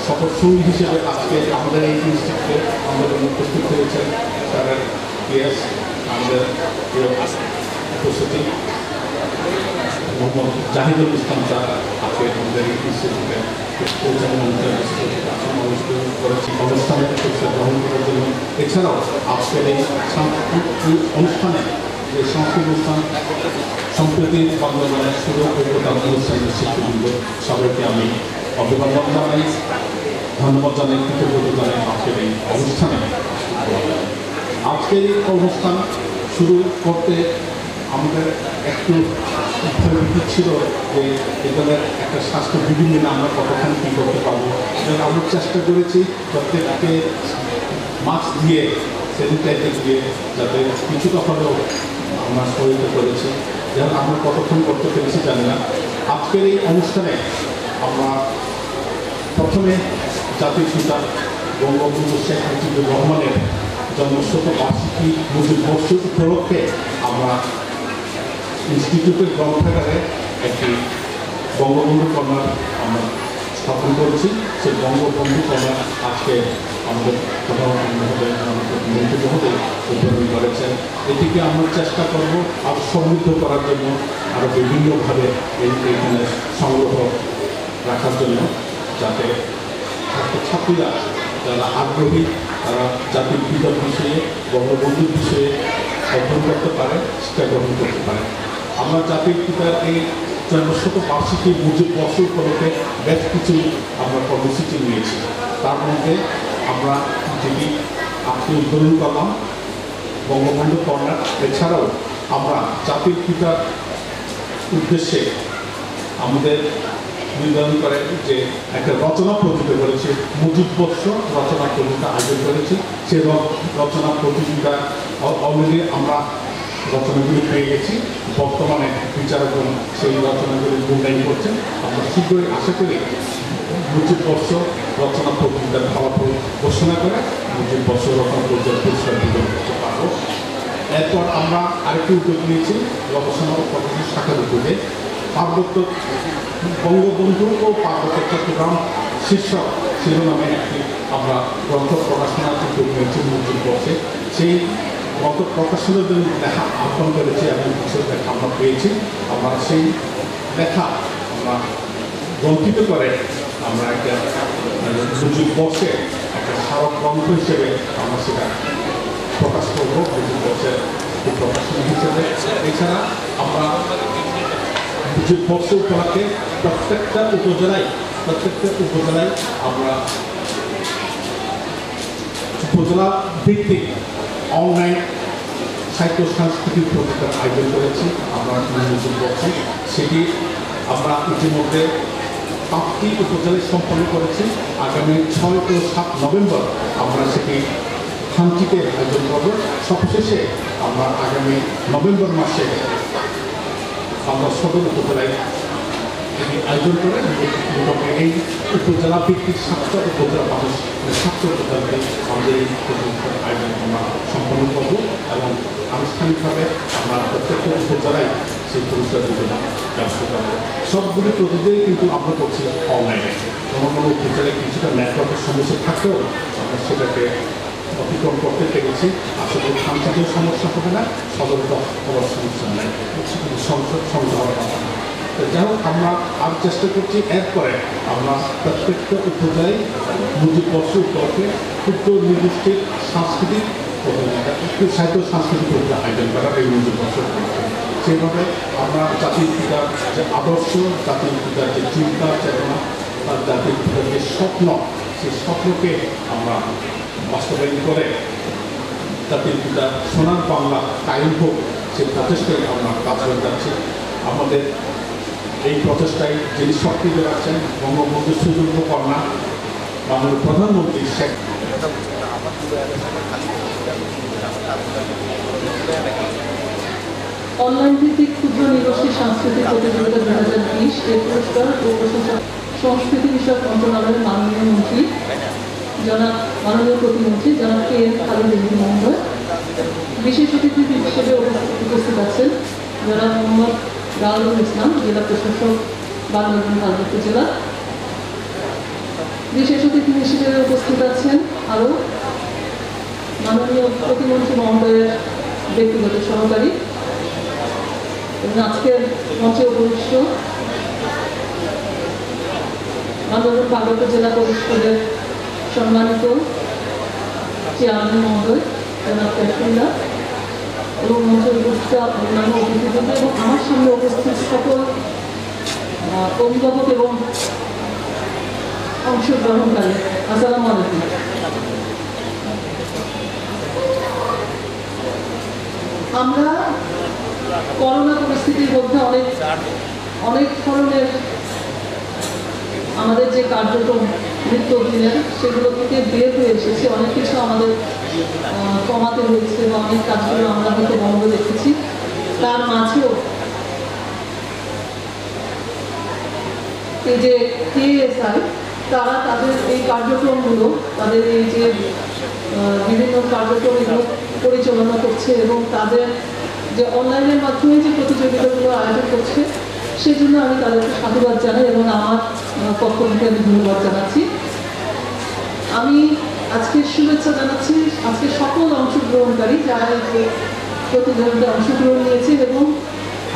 সকল সঙ্গী হিসেবে আজকে আমাদের এই ইনস্টিটিউটে আমাদের উপস্থিত হয়েছেন স্যারের পিএস আমাদের উপস্থিতি মোহাম্মদ জাহিদুল ইসলাম স্যার আজকে আমাদের এই ইনস্টিটিউটে অনুষ্ঠানে গ্রহণ করার জন্য। এছাড়াও আজকের এই সাংস্কৃতিক অনুষ্ঠানে যে সংস্কৃতি অনুষ্ঠান সম্প্রতি বান্দরবানের সুযোগ প্রদান অনুষ্ঠানের শিল্পীবৃন্দ সবাইকে আমি অভিনন্দন জানাই, ধন্যবাদ জানাই, কৃতজ্ঞতা জানাই আজকের এই অনুষ্ঠানে। আজকের এই অনুষ্ঠান শুরু করতে আমাদের একটু ভয় ছিল যে এখানে একটা স্বাস্থ্য বিধি নিয়ে আমরা কতক্ষণ কী করতে পারবো। আমরা চেষ্টা করেছি প্রত্যেককে মাস্ক দিয়ে স্যানিটাইজার দিয়ে যাতে কিছুটা হলেও আমরা সহায়তা করেছি, যেমন আমরা কতক্ষণ করতে পেরেছি জানি না। আজকের এই অনুষ্ঠানে আমরা প্রথমে জাতির পিতা বঙ্গবন্ধু শেখ মুজিবুর রহমানের জন্মশতবার্ষিকী মুজিববর্ষ উপলক্ষে আমরা ইনস্টিটিউটের গ্রন্থাগারে একটি বঙ্গবন্ধু কর্নার আমরা স্থাপন করেছি। সেই বঙ্গবন্ধু কর্নার আজকে আমাদের প্রধানমন্ত্রী মহোদয় মন্ত্রী মহোদয় উদ্বোধন করেছেন। এটিকে আমরা চেষ্টা করব আরও সমৃদ্ধ করার জন্য, আরও বিভিন্নভাবে এইখানে সংগ্রহ রাখার জন্য, যাতে ছাত্রছাত্রীরা যারা আগ্রহী তারা জাতির পিতা বিষয়ে বঙ্গবন্ধুর বিষয়ে অধ্যয়ন করতে পারে, শিক্ষা গ্রহণ করতে পারে। আমরা জাতির পিতার এই জন্মশতবার্ষিকী মুজিববর্ষ উপলক্ষে বেশ কিছু আমরা কর্মসূচি নিয়েছি। তার মধ্যে আমরা যেটি আজকে উদ্বোধন করলাম বঙ্গবন্ধু কর্নার, এছাড়াও আমরা জাতির পিতার উদ্দেশ্যে আমাদের নির্ধারণ করে যে একটা রচনা প্রতিযোগিতা করেছে, মুজিববর্ষ রচনা প্রতিযোগিতা আয়োজন করেছি। সেই রচনা প্রতিযোগিতা অলরেডি আমরা রচনাগুলি পেয়ে গেছি, বর্তমানে বিচারকগণ সেই রচনাগুলি মূল্যায়ন করছেন। আমরা শীঘ্রই আশা করি মুজিববর্ষ রচনা প্রতিযোগিতার ফলাফল ঘোষণা করে মুজিববর্ষ রচনা প্রতিযোগিতার পুরস্কার বিতরণ করতে পারব। এরপর আমরা আরেকটি উদ্যোগ নিয়েছি গবেষণা ও প্রকাশন শাখার উদ্যোগে পার্বত্য বঙ্গবন্ধু ও পার্বত্য চট্টগ্রাম শীর্ষক শিরোনামে একটি আমরা গ্রন্থ প্রকাশনার উদ্যোগ নিয়েছি মুজিববর্ষে। সেই গ্রন্থ প্রকাশনের জন্য লেখা আহ্বান করেছি এবং কিছু লেখা আমরা পেয়েছি। আমরা সেই লেখা আমরা গ্রন্থিত করে আমরা একটা মুজিববর্ষে একটা স্মারক গ্রন্থ হিসেবে আমরা সেটা প্রকাশ করবো মুজিববর্ষের প্রকাশনা হিসেবে। এছাড়া আমরা মুজিববর্ষ উপলক্ষে প্রত্যেকটা উপজেলায় আমরা উপজেলা ভিত্তিক অনলাইন সাহিত্য সাংস্কৃতিক প্রতিযোগিতার আয়োজন করেছি আমরা মুজিববর্ষে। সেটি আমরা ইতিমধ্যে 5টি উপজেলায় সম্পন্ন করেছি। আগামী 6 ও 7 নভেম্বর আমরা সেটি খানচিতে আয়োজন করব। সবশেষে আমরা আগামী নভেম্বর মাসে আমরা সদর উপজেলায় এটি আয়োজন করে এই উপজেলা ভিত্তিক 7টা উপজেলা মানুষ 7টা উপজেলাতে আমাদের এই প্রতিযোগিতার আয়োজন আমরা সম্পন্ন করব এবং আনুষ্ঠানিকভাবে আমরা প্রত্যেকটা উপজেলায় সেই পুরস্কার বিতরণ ব্যবস্থা করব। সবগুলি প্রতিযোগিতাই কিন্তু আমরা করছি অনলাইনে। কোনো উপজেলায় কিছুটা নেটওয়ার্কের সমস্যা থাকলেও আমরা সেটাকে অতিক্রম করতে পেরেছি। আসলে খানচিতেও সমস্যা হবে না, সদরে হওয়ার সমস্যা নেই, সমস্যা হওয়ার কথা না। যাই হোক আমরা আর চেষ্টা করছি এরপরে আমরা প্রত্যেকটা উপজেলায় মুজিববর্ষ উপলক্ষে ক্ষুদ্র নির্দিষ্টির সাংস্কৃতিক প্রতিযোগিতা সাহিত্য সাংস্কৃতিক প্রতিযোগিতা আয়োজন করা এই মুজিববর্ষ উপলক্ষে। সেইভাবে আমরা জাতির পিতার যে আদর্শ, জাতির পিতার যে চিন্তা চেতনা, আর জাতির পিতার যে স্বপ্ন, সেই স্বপ্নকে আমরা বাস্তবায়ন করে জাতির পিতা সোনার বাংলা কায়েম হোক, সেই প্রচেষ্টায় আমরা কাজ করে যাচ্ছি। আমাদের এই প্রচেষ্টায় যিনি সক্রিয় রাখছেন বঙ্গবন্ধু সুযোগ্য কন্যা মাননীয় প্রধানমন্ত্রী শেখ অনলাইন ভিত্তিক ক্ষুদ্র নিগোষ্ঠী সাংস্কৃতিক প্রতিযোগিতা 2020 এর পুরস্কার ও প্রশংসা সংস্কৃতি বিষয়ক মন্ত্রণালয়ের মাননীয় মন্ত্রী জনাব মাননীয় প্রতিমন্ত্রী জনাব কে.এম. খালেদ মহোদয়, বিশেষ অতিথি হিসেবে উপস্থিত আছেন জনাব মোহাম্মদ রাহুল ইসলাম, জেলা প্রশাসক বান্দরবান পার্বত্য জেলা। বিশেষ অতিথি হিসেবে উপস্থিত আছেন আরও মাননীয় প্রতিমন্ত্রী মহোদয়ের ব্যক্তিগত সহকারী এবং আজকের মঞ্চে উপবিষ্ট বান্দরবান পার্বত্য জেলা পরিষদের সম্মানিত চেয়ারম্যান মহোদয় জনাব ক্যাশফুল্লাহ এবং মঞ্চে উপস্থিত অন্যান্য অতিথিবৃন্দ এবং আমার সামনে উপস্থিত সকল অভিভাবক এবং অংশগ্রহণকারী, আসসালামু আলাইকুম। আমরা করোনা পরিস্থিতির মধ্যে অনেক ধরনের আমাদের যে কার্যক্রম নিত্যদিনের সেগুলো থেকে বের হয়ে এসেছে, অনেক কিছু আমাদের কমাতে হয়েছে এবং অনেক কাজগুলো আমরা হয়তো বন্ধ রেখেছি। তার মাঝেও এই যে কেএসআই তারা তাদের এই কার্যক্রমগুলো, তাদের এই যে বিভিন্ন কার্যক্রম এগুলো পরিচালনা করছে এবং তাদের যে অনলাইনের মাধ্যমে যে প্রতিযোগিতাগুলো আয়োজন করছে সেজন্য আমি তাদেরকে সাধুবাদ জানাই এবং আমার পক্ষ থেকে আমি ধন্যবাদ জানাচ্ছি। আমি আজকে শুভেচ্ছা জানাচ্ছি আজকে সকল অংশগ্রহণকারী যারা এই যে প্রতিযোগিতায় অংশগ্রহণ নিয়েছে এবং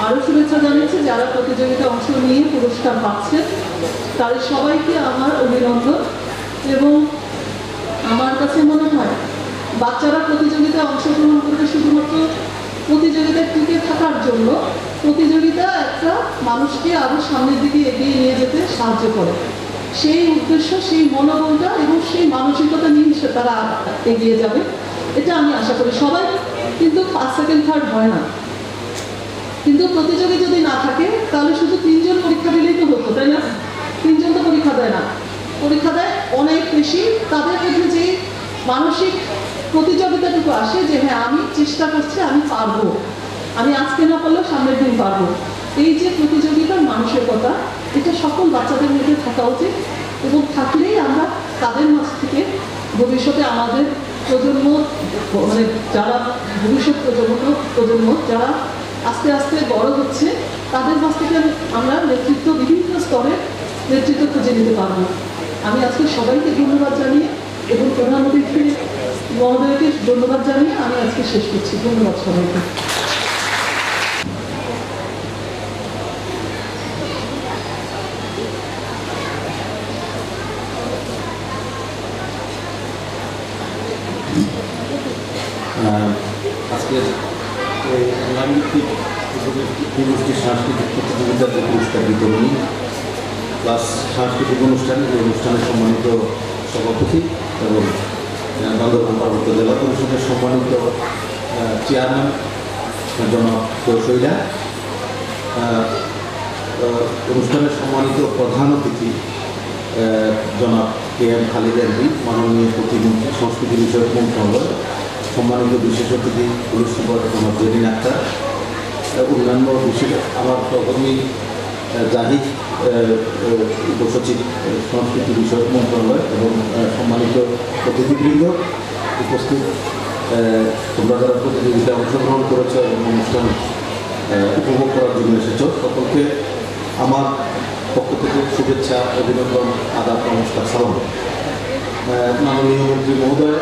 আরও শুভেচ্ছা জানিয়েছে যারা প্রতিযোগিতায় অংশ নিয়ে পুরস্কার পাচ্ছে। তাদের সবাইকে আমার অভিনন্দন এবং আমার কাছে মনে হয় বাচ্চারা প্রতিযোগিতায় অংশগ্রহণ করবে শুধুমাত্র প্রতিযোগিতায় টিকে থাকার জন্য। প্রতিযোগিতা একটা মানুষকে আরও সামনের দিকে এগিয়ে নিয়ে যেতে সাহায্য করে, সেই উদ্দেশ্য, সেই মনোবলটা এবং সেই মানসিকতা নিয়ে তারা এগিয়ে যাবে, এটা আমি আশা করি। সবাই কিন্তু ফার্স্ট সেকেন্ড থার্ড হয় না, কিন্তু প্রতিযোগী যদি না থাকে তাহলে শুধু 3 জন পরীক্ষা দিলেই তো হতো, তাই না? 3 জন তো পরীক্ষা দেয় না, পরীক্ষা দেয় অনেক বেশি। তাদের মধ্যে যে মানসিক প্রতিযোগিতাটুকু আসে যে হ্যাঁ আমি চেষ্টা করছি, আমি পারবো, আমি আজকে না পারলেও সামনের দিন পারবো, এই যে প্রতিযোগিতার মানসিকতা, এটা সকল বাচ্চাদের মধ্যে থাকা উচিত এবং থাকলেই আমরা তাদের মাঝ থেকে ভবিষ্যতে আমাদের প্রজন্ম, মানে যারা ভবিষ্যৎ প্রজন্ম যারা আস্তে আস্তে বড় হচ্ছে তাদের কাছ থেকে আমরা নেতৃত্ব, বিভিন্ন স্তরে নেতৃত্ব খুঁজে নিতে পারবো। আমি আজকে সবাইকে ধন্যবাদ জানিয়ে এবং প্রধানমন্ত্রী মহোদয়কে ধন্যবাদ জানিয়ে আমি আজকে শেষ করছি। ধন্যবাদ সবাইকে। আজকের ইউনিভার্সিটির সাংস্কৃতিক প্রতিযোগিতার যে পুরস্কার বিতরণী প্লাস সাংস্কৃতিক অনুষ্ঠান, এই অনুষ্ঠানের সম্মানিত সভাপতি এবং বান্দরবান পার্বত্য জেলা পরিষদের সম্মানিত চেয়ারম্যান জনাব কৌশৈলা, অনুষ্ঠানের সম্মানিত প্রধান অতিথি জনাব কে.এম. খালেদ এমপি, মাননীয় প্রতিমন্ত্রী সংস্কৃতি বিষয়ক মন্ত্রণালয়, সম্মানিত বিশেষ অতিথি পুলিশ সুপার জনাব জেরিন আক্তার, অন্যান্য বিশেষ আমার সহকর্মী জাহিদ উপসচিব সংস্কৃতি বিষয়ক মন্ত্রণালয় এবং সম্মানিত অতিথিবৃন্দ উপস্থিত, তোমরা যারা প্রতিযোগিতায় অংশগ্রহণ করেছ এবং অনুষ্ঠান উপভোগ করার জন্য এসেছ, সকলকে আমার পক্ষ থেকে শুভেচ্ছা, অভিনন্দন, আদাব, নমস্কার, সালাম। মাননীয় মন্ত্রী মহোদয়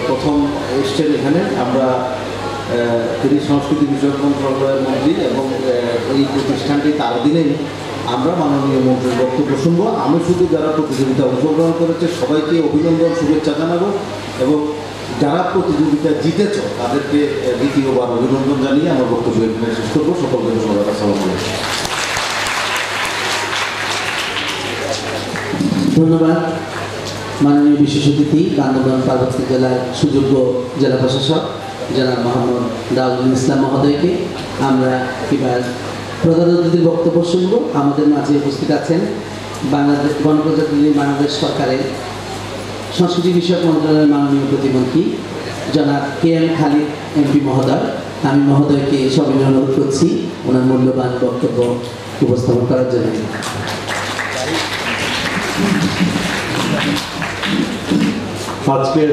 প্রথম এসছেন এখানে, আমরা তিনি সংস্কৃতি বিষয়ক মন্ত্রণালয়ের মন্ত্রী এবং এই প্রতিষ্ঠানটি তার অধীনেই আমরা মাননীয় মন্ত্রীর বক্তব্য শুনবো। আমি শুধু যারা প্রতিযোগিতায় অংশগ্রহণ করেছে সবাইকে অভিনন্দন, শুভেচ্ছা জানাবো এবং যারা প্রতিযোগিতা জিতেছ তাদেরকে দ্বিতীয়বার অভিনন্দন জানিয়ে আমার বক্তব্য এখানে শেষ করবো। সকলকে ধন্যবাদ। আসসালামু আলাইকুম। ধন্যবাদ মাননীয় বিশেষ অতিথি বান্দরবান পার্বত্য জেলার সুযোগ্য জেলা প্রশাসক জনাব মোহাম্মদ দাউদুল ইসলাম মহোদয়কে। আমরা এবার প্রধান অতিথির বক্তব্য শুনব। আমাদের মাঝে উপস্থিত আছেন বাংলাদেশ গণপ্রজাতন্ত্রী বাংলাদেশ সরকারের সংস্কৃতি বিষয়ক মন্ত্রণালয়ের মাননীয় প্রতিমন্ত্রী জনাব KM খালিদ MP মহোদয়। আমি মহোদয়কে সবিনয় অনুরোধ করছি ওনার মূল্যবান বক্তব্য উপস্থাপন করার জন্য। আজকের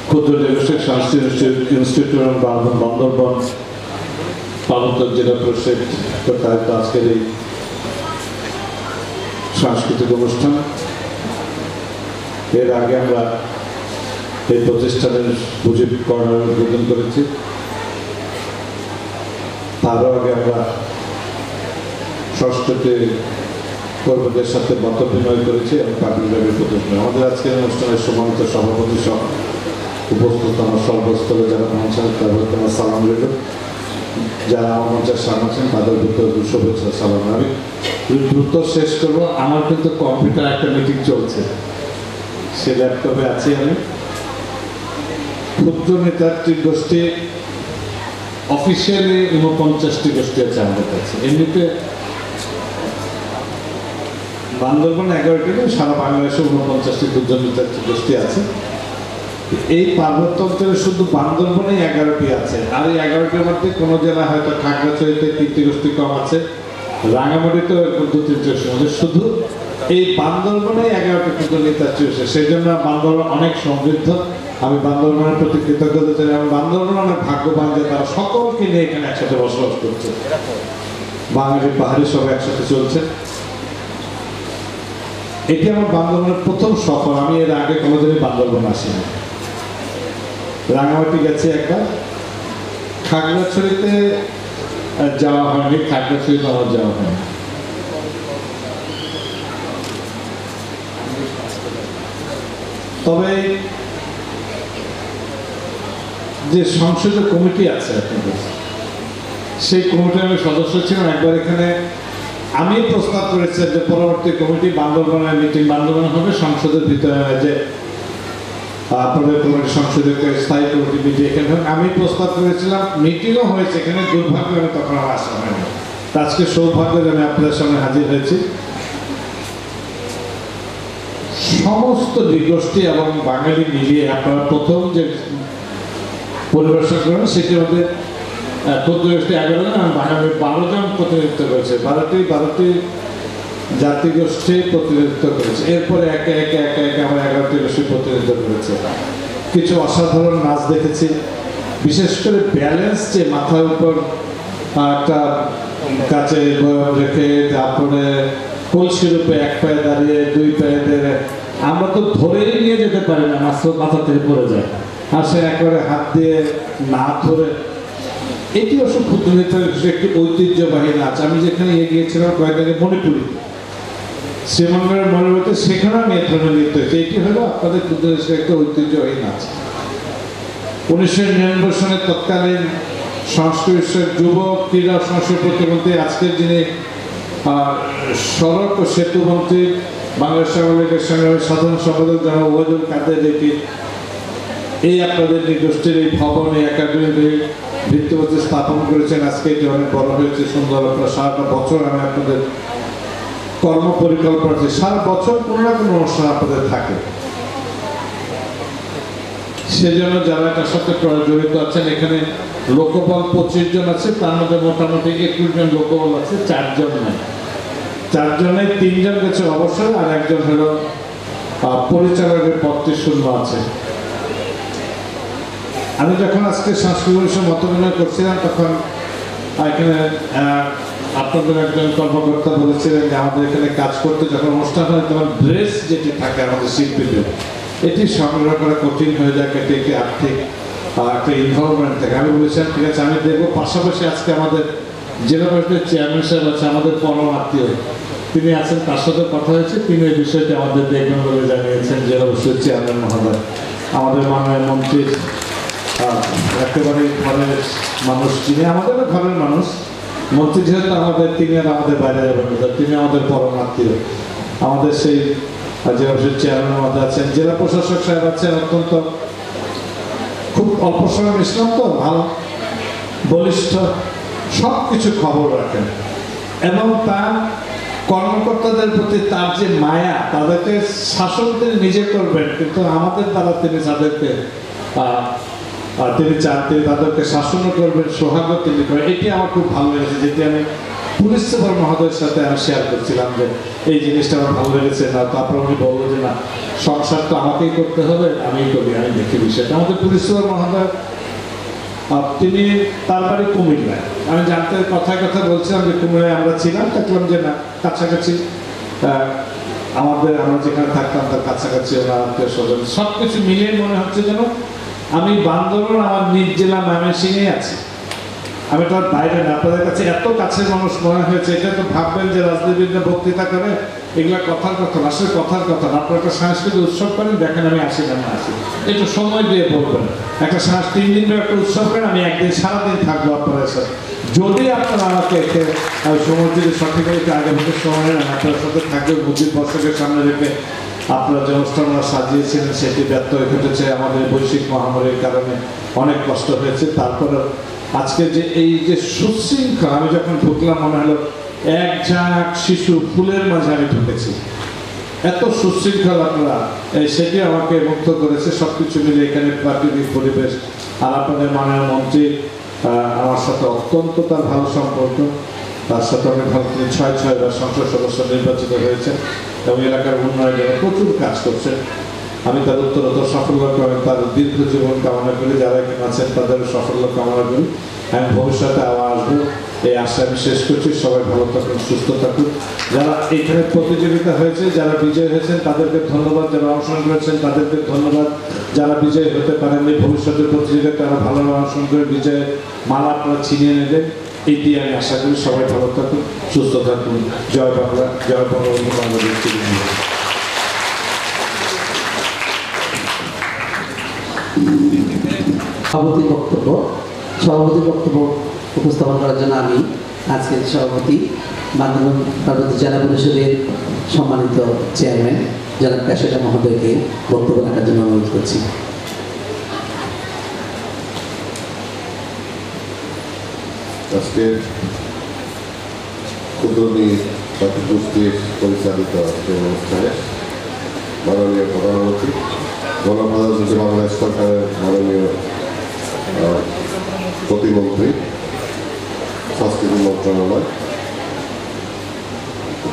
ক্ষুদ্র লেখক সাংস্কৃতিক ইনস্টিটিউট বান্দরবান পার্বত্য জেলা পরিষদ কর্তৃক আজকের এই সাংস্কৃতিক অনুষ্ঠান, এর আগে আমরা এই প্রতিষ্ঠানের মুজিব কর্নার উদ্বোধন করেছি। তারও আগে আমরা সংস্কৃতি কর্মীদের সাথে মত বিনিময় করেছি এবং পাবলিক প্রদর্শন। আমাদের আজকের অনুষ্ঠানের সম্মানিত সভাপতি সহ উপস্থিত আমার সর্বস্তরে যারা মঞ্চেন তাদের আমার সালাম রইল। যারা আমার মঞ্চের সামনে আছেন তাদের ভিতরে শুভেচ্ছা সালাম। আমি দ্রুত শেষ করবো। আমার কিন্তু কম্পিউটার একটা মিটিং চলছে, সে ল্যাপটপে আছি আমি। ক্ষুদ্র নেতাত্রিক গোষ্ঠী অফিসিয়ালি 49টি গোষ্ঠী আছে আমাদের কাছে। এমনিতে বান্দরবান 11টি, সারা বাংলাদেশে 49টি ক্ষুদ্র নেতাত্রিক গোষ্ঠী আছে। এই পার্বত্য অঞ্চলে শুধু বান্দরবানে 11টি আছে। আর এই 11টির মধ্যে কোনো জেলা হয়তো খাগড়াছড়িতে 3টি গোষ্ঠী কম আছে, রাঙামাটিতেও এরকম 2-3টি গোষ্ঠী আছে। শুধু এই বান্দরবানে 11টি ক্ষুদ্র নেতাত্রিক গোষ্ঠী। সেই জন্য বান্দরবান অনেক সমৃদ্ধ। আমি বান্দরবানের প্রতি কৃতজ্ঞতা জানাই। আমি বান্দরবান অনেক ভাগ্যবান যে তারা সকলকে নিয়ে এখানে একসাথে বসবাস করছে। বাঙালি পাহাড়ি সব একসাথে চলছে। এটি আমার বান্দরবানের প্রথম সফর। আমি এর আগে কোনোদিনই বান্দরবান আসিনি। রাঙামাটি গেছি একবার, খাগড়াছড়িতে যাওয়া হয়নি, খাগড়াছড়িতে আমার যাওয়া হয়নি। তবে যে সংসদীয় কমিটি আছে আপনাদের, সেই কমিটির আমি সদস্য ছিলাম। একবার এখানে আমি প্রস্তাব করেছি যে পরবর্তী কমিটি বান্দরবানের মিটিং বান্দরবানে হবে, সংসদের ভিতরে যে আপনাদের কমিটি সংসদীয় স্থায়ী কমিটি মিটিং এখানে হবে। আমি প্রস্তাব করেছিলাম, মিটিংও হয়েছে এখানে। দুর্ভাগ্য আমি তখন আমার আসা হয়নি। আজকে সৌভাগ্য যে আমি আপনাদের সামনে হাজির হয়েছি। সমস্ত নৃগোষ্ঠী এবং বাঙালি মিলিয়ে আপনারা প্রথম যে পরিবেশন করেন সেটির মধ্যে ক্ষুদ্র গোষ্ঠী 11 জন এবং বাঙালি 12 জন প্রতিনিধিত্ব করেছে। 12টি জাতিগোষ্ঠী প্রতিনিধিত্ব করেছে। এরপরে একে একে আমরা 11টি গোষ্ঠী প্রতিনিধিত্ব করেছে। কিছু অসাধারণ নাচ দেখেছি, বিশেষ করে ব্যালেন্স, যে মাথার উপর একটা কাছে রেখে তারপরে কলসি রূপে এক পায়ে দাঁড়িয়ে 2 পায়ে ধরে, আমরা তো ধরেই নিয়ে যেতে পারি না, মাথা থেকে পড়ে যায়। আর সে একবারে হাত দিয়ে না ধরে, এটি অবশ্য ক্ষুদ্র নেতাগোষ্ঠীর একটি ঐতিহ্যবাহী নাচ। আমি যেখানে গিয়েছিলাম কয়েকদিন আগে মণিপুরে, শ্রীমঙ্গলের মণিপুরিতে, সেখানে আমি এক ধরনের নৃত্য হয়েছে। এটি হলো আপনাদের ক্ষুদ্র দেশের একটা ঐতিহ্যবাহী নাচ। 1999 সালে তৎকালীন সংস্কৃতি যুব ক্রীড়া সংস্কৃতি প্রতিমন্ত্রী, আজকের যিনি সড়ক ও সেতু মন্ত্রী, বাংলাদেশ আওয়ামী লীগের সংগ্রামী সাধারণ সম্পাদক জনাব ওবায়দুল কাদের, এই আপনাদের গোষ্ঠীর এই ভবন, এই একাডেমির ভিত্তিপ্রস্তর স্থাপন করেছেন। আজকে এটি অনেক বড় হয়েছে, সুন্দর। আপনারা সারাটা বছর আমি আপনাদের কর্ম পরিকল্পনা, সারা বছর কোনো না কোনো অনুষ্ঠান আপনাদের থাকে। সেজন্য যারা এটার সাথে জড়িত আছেন, এখানে লোকবল 25 জন আছে, তার মধ্যে মোটামুটি 21 জন লোকবল আছে, 4 জন নেই। 4 জনে 3 জন গেছে অবসর, আর একজন হলো পরিচালকের পদটি শূন্য আছে। আমি যখন আজকে সাংস্কৃতিক মত বিনিময় করছিলাম, তখন এখানে আপনাদের একজন কর্মকর্তা বলেছিলেন যে আমাদের এখানে কাজ করতে যখন অনুষ্ঠান হয় তখন ড্রেস যেটি থাকে আমাদের শিল্পীদের, এটি সংগ্রহ করা কঠিন হয়ে যায়। এটি একটি আর্থিক একটা ইনভলভমেন্ট থাকে। আমি বলেছিলাম ঠিক আছে, আমি দেখবো। পাশাপাশি আজকে আমাদের জেলা পরিষদের চেয়ারম্যান সাহেব আছে, আমাদের পরম আত্মীয়, তিনি আছেন, তার সাথে কথা হয়েছে, তিনি এই বিষয়টি আমাদের দেখবেন বলে জানিয়েছেন জেলা পরিষদ চেয়ারম্যান মহোদয়। আমাদের মাননীয় মন্ত্রীর একেবারে ঘরের মানুষ, যিনি আমাদের ঘরের মানুষ, মন্ত্রী যেহেতু আমাদের, তিনি আর আমাদের বাইরে যাবেন না, তিনি আমাদের পরম আত্মীয়। আমাদের সেই জেলা পরিষদ চেয়ারম্যান মহোদয় আছেন, জেলা প্রশাসক সাহেব আছেন, অত্যন্ত খুব অল্প সময় মিশলাম তো, ভালো বলিষ্ঠ, সব কিছু খবর রাখেন এবং তার কর্মকর্তাদের প্রতি তার যে মায়া, তাদেরকে শাসকদের নিজে করবেন, কিন্তু আমাদের দ্বারা তিনি তাদেরকে তিনি চান, তিনি তাদেরকে শাসনও করবেন, সোহাগও তিনি করেন। এটি আমার খুব ভালো লেগেছে, যেটি আমি পুলিশ সুপার মহোদয়ের সাথে আমি শেয়ার করছিলাম যে এই জিনিসটা আমার ভালো লেগেছে। না, তারপর উনি বললো যে না, সংসার তো আমাকেই করতে হবে, আমিই করি, আমি দেখি বিষয়টা। আমাদের পুলিশ সুপার মহোদয়, তিনি, তার বাড়ি কুমিল্লায়। আমি জানতে কথায় কথা বলছিলাম যে কুমিল্লায় আমরা ছিলাম, দেখলাম যে না, কাছাকাছি আমরা যেখানে থাকতাম তার কাছাকাছি ওনার আত্মীয় স্বজন, সব কিছু মিলিয়ে মনে হচ্ছে যেন আমি বান্দরবান আমার নিজ জেলা ময়মনসিংহে আছি, আমি তার বাইরে না। আপনাদের কাছে এত কাছের মানুষ মনে হয়েছে। এটা তো ভাববেন যে রাজনীতিবিদরা বক্তৃতা করে, এগুলা কথার কথা, আসলে কথার কথা। আপনারা একটা সাংস্কৃতিক উৎসব করেন, দেখেন আমি আসি না, আসি, একটু সময় দিয়ে বলবেন। একটা 3 দিন একটা উৎসব করেন, আমি একদিন সারাদিন থাকবো আপনাদের সাথে। যদি আপনারা আমাকে সময় যদি সঠিক আগে থেকে সময় নেন, আপনার সাথে থাকবে। মুজিব বর্ষকের সামনে রেখে আপনারা যে অনুষ্ঠানটা সাজিয়েছিলেন সেটি ব্যত্যয় ঘটেছে, আমাদের বৈশ্বিক মহামারীর কারণে অনেক কষ্ট হয়েছে। তারপরে আজকে যে এই যে সুশৃঙ্খল, আমি যখন ঢুকলাম মনে হলো এক ঝাঁক শিশু ফুলের মাঝে আমি ঢুকেছি, এত সুশৃঙ্খল আপনারা, সেটি আমাকে মুগ্ধ করেছে। সব কিছু মিলে এখানে প্রাকৃতিক পরিবেশ, আর আপনাদের মাননীয় মন্ত্রী আমার সাথে অত্যন্ত তার ভালো সম্পর্ক, তার সাথে অনেক ভালো, তিনি 6বার সংসদ সদস্য নির্বাচিত হয়েছেন এবং এলাকার উন্নয়নে প্রচুর কাজ করছেন। আমি তার উত্তরোত্তর সাফল্য করেন, তার দীর্ঘ জীবন কামনা করি, যারা এখানে আছেন তাদের সাফল্য কামনা করি। আমি ভবিষ্যতে আবার আসবো, এই আশা আমি শেষ করছি। সবাই ভালো থাকুন, সুস্থ থাকুন। যারা এখানে প্রতিযোগিতা হয়েছে, যারা বিজয়ী হয়েছেন তাদেরকে ধন্যবাদ, যারা অংশগ্রহণ করেছেন তাদেরকে ধন্যবাদ, যারা বিজয়ী হতে পারেননি ভবিষ্যতের প্রতিযোগিতায় তারা ভালোভাবে অংশগ্রহণ করে বিজয়ের মালা আপনারা ছিনিয়ে নেবেন, এটি আমি আশা করি। সবাই ভালো থাকুন, সুস্থ থাকুন। জয় বাংলা, জয় বঙ্গবন্ধু, বাংলাদেশ। সভাপতি বক্তব্য উপস্থাপন করার জন্য আমি আজকের সভাপতি বান্দরবান পার্বত্য জেলা পরিষদের সম্মানিত চেয়ারম্যান জনাব কাশেটা মহোদয়কে বক্তব্য রাখার জন্য অনুরোধ করছি। আজকে ক্ষুদ্রনী পাঠ্যপুস্তক পরিচালিত অনুষ্ঠানে মাননীয় প্রধানমন্ত্রী, গণপ্রজাতন্ত্রী বাংলাদেশ সরকারের মাননীয় প্রতিমন্ত্রী, সংস্কৃতি মন্ত্রণালয়,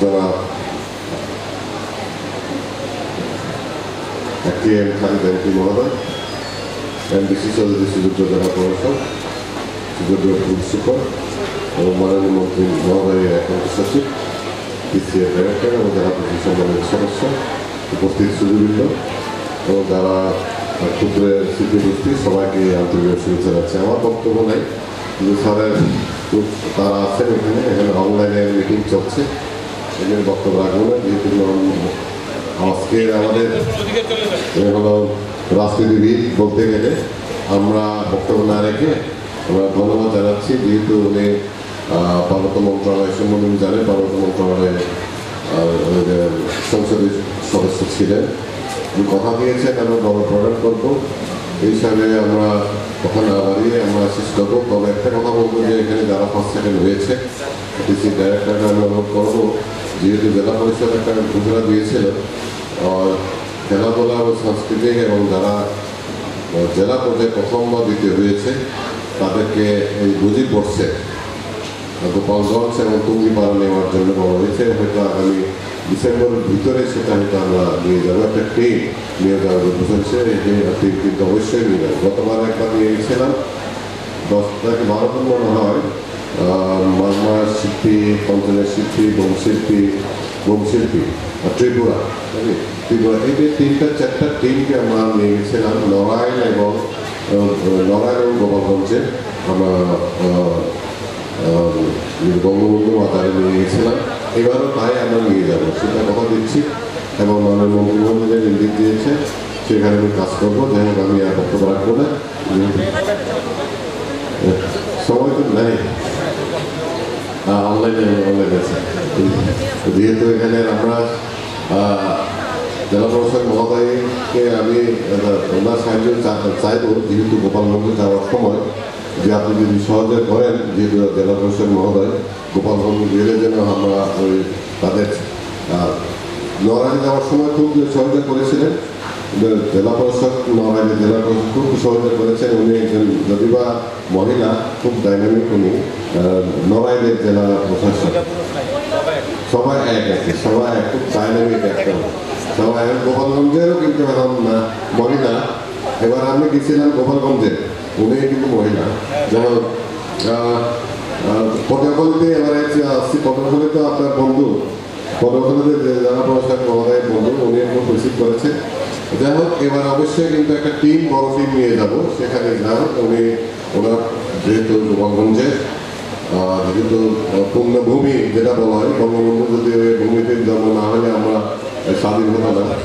যারা এম খালিদ এমপি মহোদয়, এমডিসি চৌধুরী সুযোগ্য জেলা প্রশাসক, সুযোগ্য পুলিশ সুপার এবং মাননীয় মন্ত্রী মহোদয়ের একান্ত সচিব, পিসিএর ডাইরেক্টর এবং জেলা প্রশাসন সম্মানিত সদস্য, উপস্থিত সুযোগবৃন্দ এবং যারা ক্ষুদ্রের স্মৃতিবৃত্তি, সবাইকে আন্তরিক শুভেচ্ছা যাচ্ছে। আমার বক্তব্য নেই, কিন্তু স্যারের তারা আছেন এখানে অনলাইনে মিটিং চলছে, এখানে বক্তব্য রাখবো না। যেহেতু আজকে আমাদের হলো রাজনীতিবিদ বলতে গেলে আমরা বক্তব্য না রেখে আমরা ধন্যবাদ জানাচ্ছি, যেহেতু উনি পার্বত্য মন্ত্রণালয় সম্বন্ধে জানেন, পার্বত্য মন্ত্রণালয়ে সংসদের সদস্য ছিলেন, কথা দিয়েছেন আমরা প্রদান করবো। এই হিসাবে আমরা কথা না বাড়িয়ে আমরা শেষ করবো। তবে একটা কথা বলবো যে এখানে যারা 5 সেকেন্ড হয়েছে ডিসি ডাইরেক্টরকে আমি অনুরোধ করবো, যেহেতু জেলা পরিষদ একটা ঘোষণা দিয়েছিল খেলাধুলা ও সাংস্কৃতিক এবং যারা জেলা পর্যায়ে প্রথম বা দ্বিতীয় হয়েছে তাদেরকে এই বুঝি পড়ছে গোপালগঞ্জ এবং টুঙ্গিপাড়া নেওয়ার জন্য বলা হয়েছে। হয়তো আগামী ডিসেম্বরের ভিতরে সেটা হয়তো আমরা নিয়ে যাবো, একটা টিম নিয়ে যাওয়ার বলছে, এই টিম কিন্তু অবশ্যই নিয়ে যাবো। গতবার একবার নিয়ে গেছিলাম 10 থেকে 12 জন মনে হয়, মালমার শিল্পী, পঞ্চমের শিল্পী, বোমশিল্পী আর ত্রিপুরা, এই যে 3-4টা টিমকে আমরা নিয়ে গেছিলাম নড়াইল এবং গোপালগঞ্জে। আমরা বঙ্গবন্ধু মাতারে নিয়ে গেছিলাম, এবারও তাই আমরা নিয়ে যাব সেটা কথা দিচ্ছি। এবং মাননীয় মন্ত্রী যে ইঙ্গিত দিয়েছে সেখানে আমি কাজ করবো। যাই হোক আমি আর বক্তব্য রাখবো না, সময় তো নেই, অনলাইনে আছে। যেহেতু এখানে আমরা জেলা প্রশাসক মহোদয়কে আমি ওনার সাহায্য চাইব, যেহেতু গোপালগঞ্জে যাওয়ার সময় যে আপনি যদি সহজে করেন, যেহেতু জেলা প্রশাসক মহোদয় গোপালগঞ্জ গেলে যেন আমরা ওই তাদের নড়াইলে যাওয়ার সময় খুব সহযোগিতা করেছিলেন। জেলা প্রশাসক নড়াইলে জেলা প্রশাসক খুব সহযোগিতা করেছেন। উনি একজন যদি বা মহিলা, খুব ডাইনামিক উনি নড়াইলের জেলা প্রশাসক। সবাই এক আছে, সবাই খুব ডাইনামিক একটা সবাই। গোপালগঞ্জেরও কিন্তু এখন মহিলা, এবার আমি গেছিলাম গোপালগঞ্জে, উনি কিন্তু মহিলা। যাই হোক পটুয়াখালীতে এবারে আসছি, পটুয়াখালী তো আপনার বন্ধু, পটুয়াখালীতে জেলা প্রশাসক মহোদয়ের বন্ধু, উনি একটু পরিচিত করেছেন। যাই হোক এবার অবশ্যই কিন্তু একটা টিম, বড় টিম নিয়ে যাব সেখানে যান। উনি ওনার যেহেতু গোপালগঞ্জে যেহেতু পূর্ণভূমি যেটা বলা হয়, বঙ্গবন্ধু যদি ওই ভূমিতে জন্ম না হলে আমরা স্বাধীন হতো না।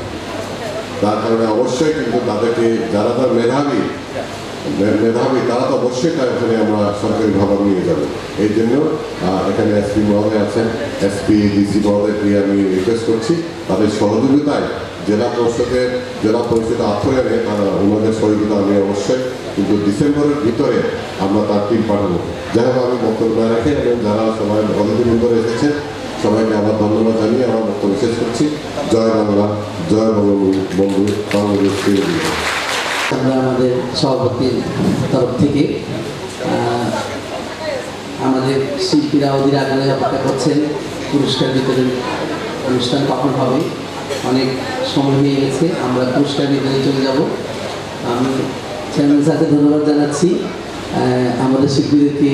তার কারণে অবশ্যই কিন্তু তাদেরকে যারা তার মেধাবী তারা তো অবশ্যই তার এখানে আমরা সরকারি ভবন নিয়ে যাব। এই জন্য এখানে এসপি মহোদয় আছেন, এসপি ডিসি মহোদয়কে আমি রিকোয়েস্ট করছি তাদের সহযোগিতায় জেলা পরিষদের আত্মীয়নে ওনাদের সহযোগিতা আমি অবশ্যই কিন্তু ডিসেম্বরের ভিতরে আমরা তার টিম পাঠাবো। যাই হোক আমি বক্তব্য না রেখে এবং যারা সবাই অতিথি করে এসেছে সবাইকে আবার ধন্যবাদ জানিয়ে আমার বক্তব্য শেষ করছি। জয় বাংলা, জয় বঙ্গবন্ধু, বাংলাদেশ। আমরা আমাদের সভাপতির তরফ থেকে আমাদের শিল্পীরা অধীর আগ্রহে অপেক্ষা করছেন পুরস্কার বিতরণ অনুষ্ঠান কখন হবে। অনেক সময় হয়ে গেছে, আমরা পুরস্কার বিতরণে চলে যাব। আমি চেয়ারম্যান স্যারকে ধন্যবাদ জানাচ্ছি আমাদের শিল্পীদেরকে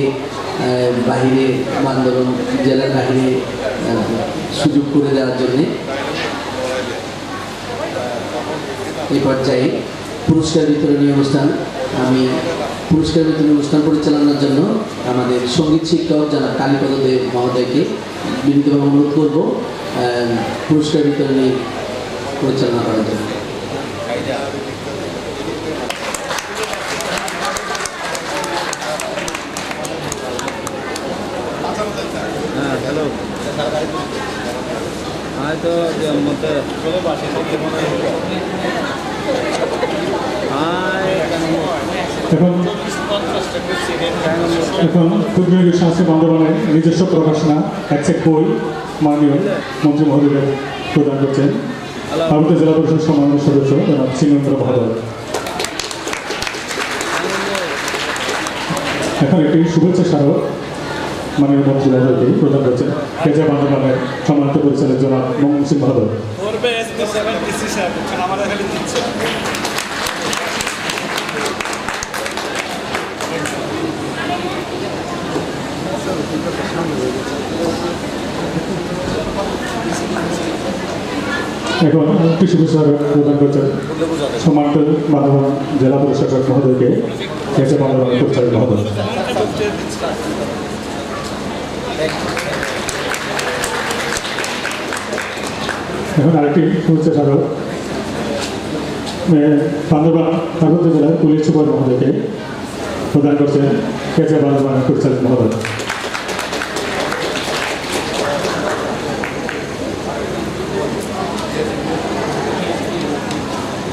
বাহিরে বান্দরবান জেলার বাহিরে সুযোগ করে দেওয়ার জন্যে। এই পর্যায়ে পুরস্কার বিতরণী অনুষ্ঠান, আমি পুরস্কার বিতরণী অনুষ্ঠান পরিচালনার জন্য আমাদের সঙ্গীত শিক্ষক জনাব কালীপদ দেব মহোদয়কে বিনীতভাবে অনুরোধ করব পুরস্কার বিতরণী পরিচালনা করার জন্য। হ্যালো, হয়তো মধ্যে এখন কুচবিহার সাংস্কৃতিক বান্দরবানের নিজস্ব প্রকাশনা এক সেট বই মাননীয় মন্ত্রী মহোদয় প্রদান করছেন ভারতীয় জেলা পরিষদ সম্মাননীয় সদস্য জনাব সিনেন্দ্র মহোদয়। এখন একটি শুভেচ্ছা স্মারক মাননীয় মন্ত্রী মহোদয়কে প্রদান করছেন কেজা বান্দরবানের সম্মানিত পরিচালক জনাব মঙ্গল সিং মহোদয়। এখন একটি শুভেচ্ছা প্রদান করছেন সম্মানিত বান্দরবান জেলা প্রশাসক মহোদয়কে কেজা বান্দরবান পরিচালক মহোদয়। এখন আরেকটি শুভেচ্ছা স্মারক বান্দরবান পার্বত্য জেলার পুলিশ সুপার মহোদয়কে প্রদান করছেন কেজা বান্দরবান পরিচালক মহোদয়।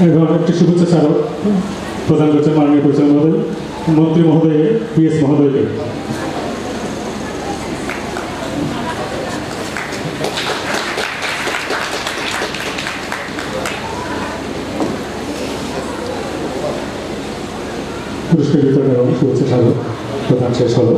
এখন একটি শুভেচ্ছা স্মারক প্রদান করছেন মাননীয় পরিচালক মহোদয় মন্ত্রী মহোদয় পিএস মহোদয়কে। পুরস্কার বিতরণ এবং শুভেচ্ছা স্মারক প্রদান শেষ হল।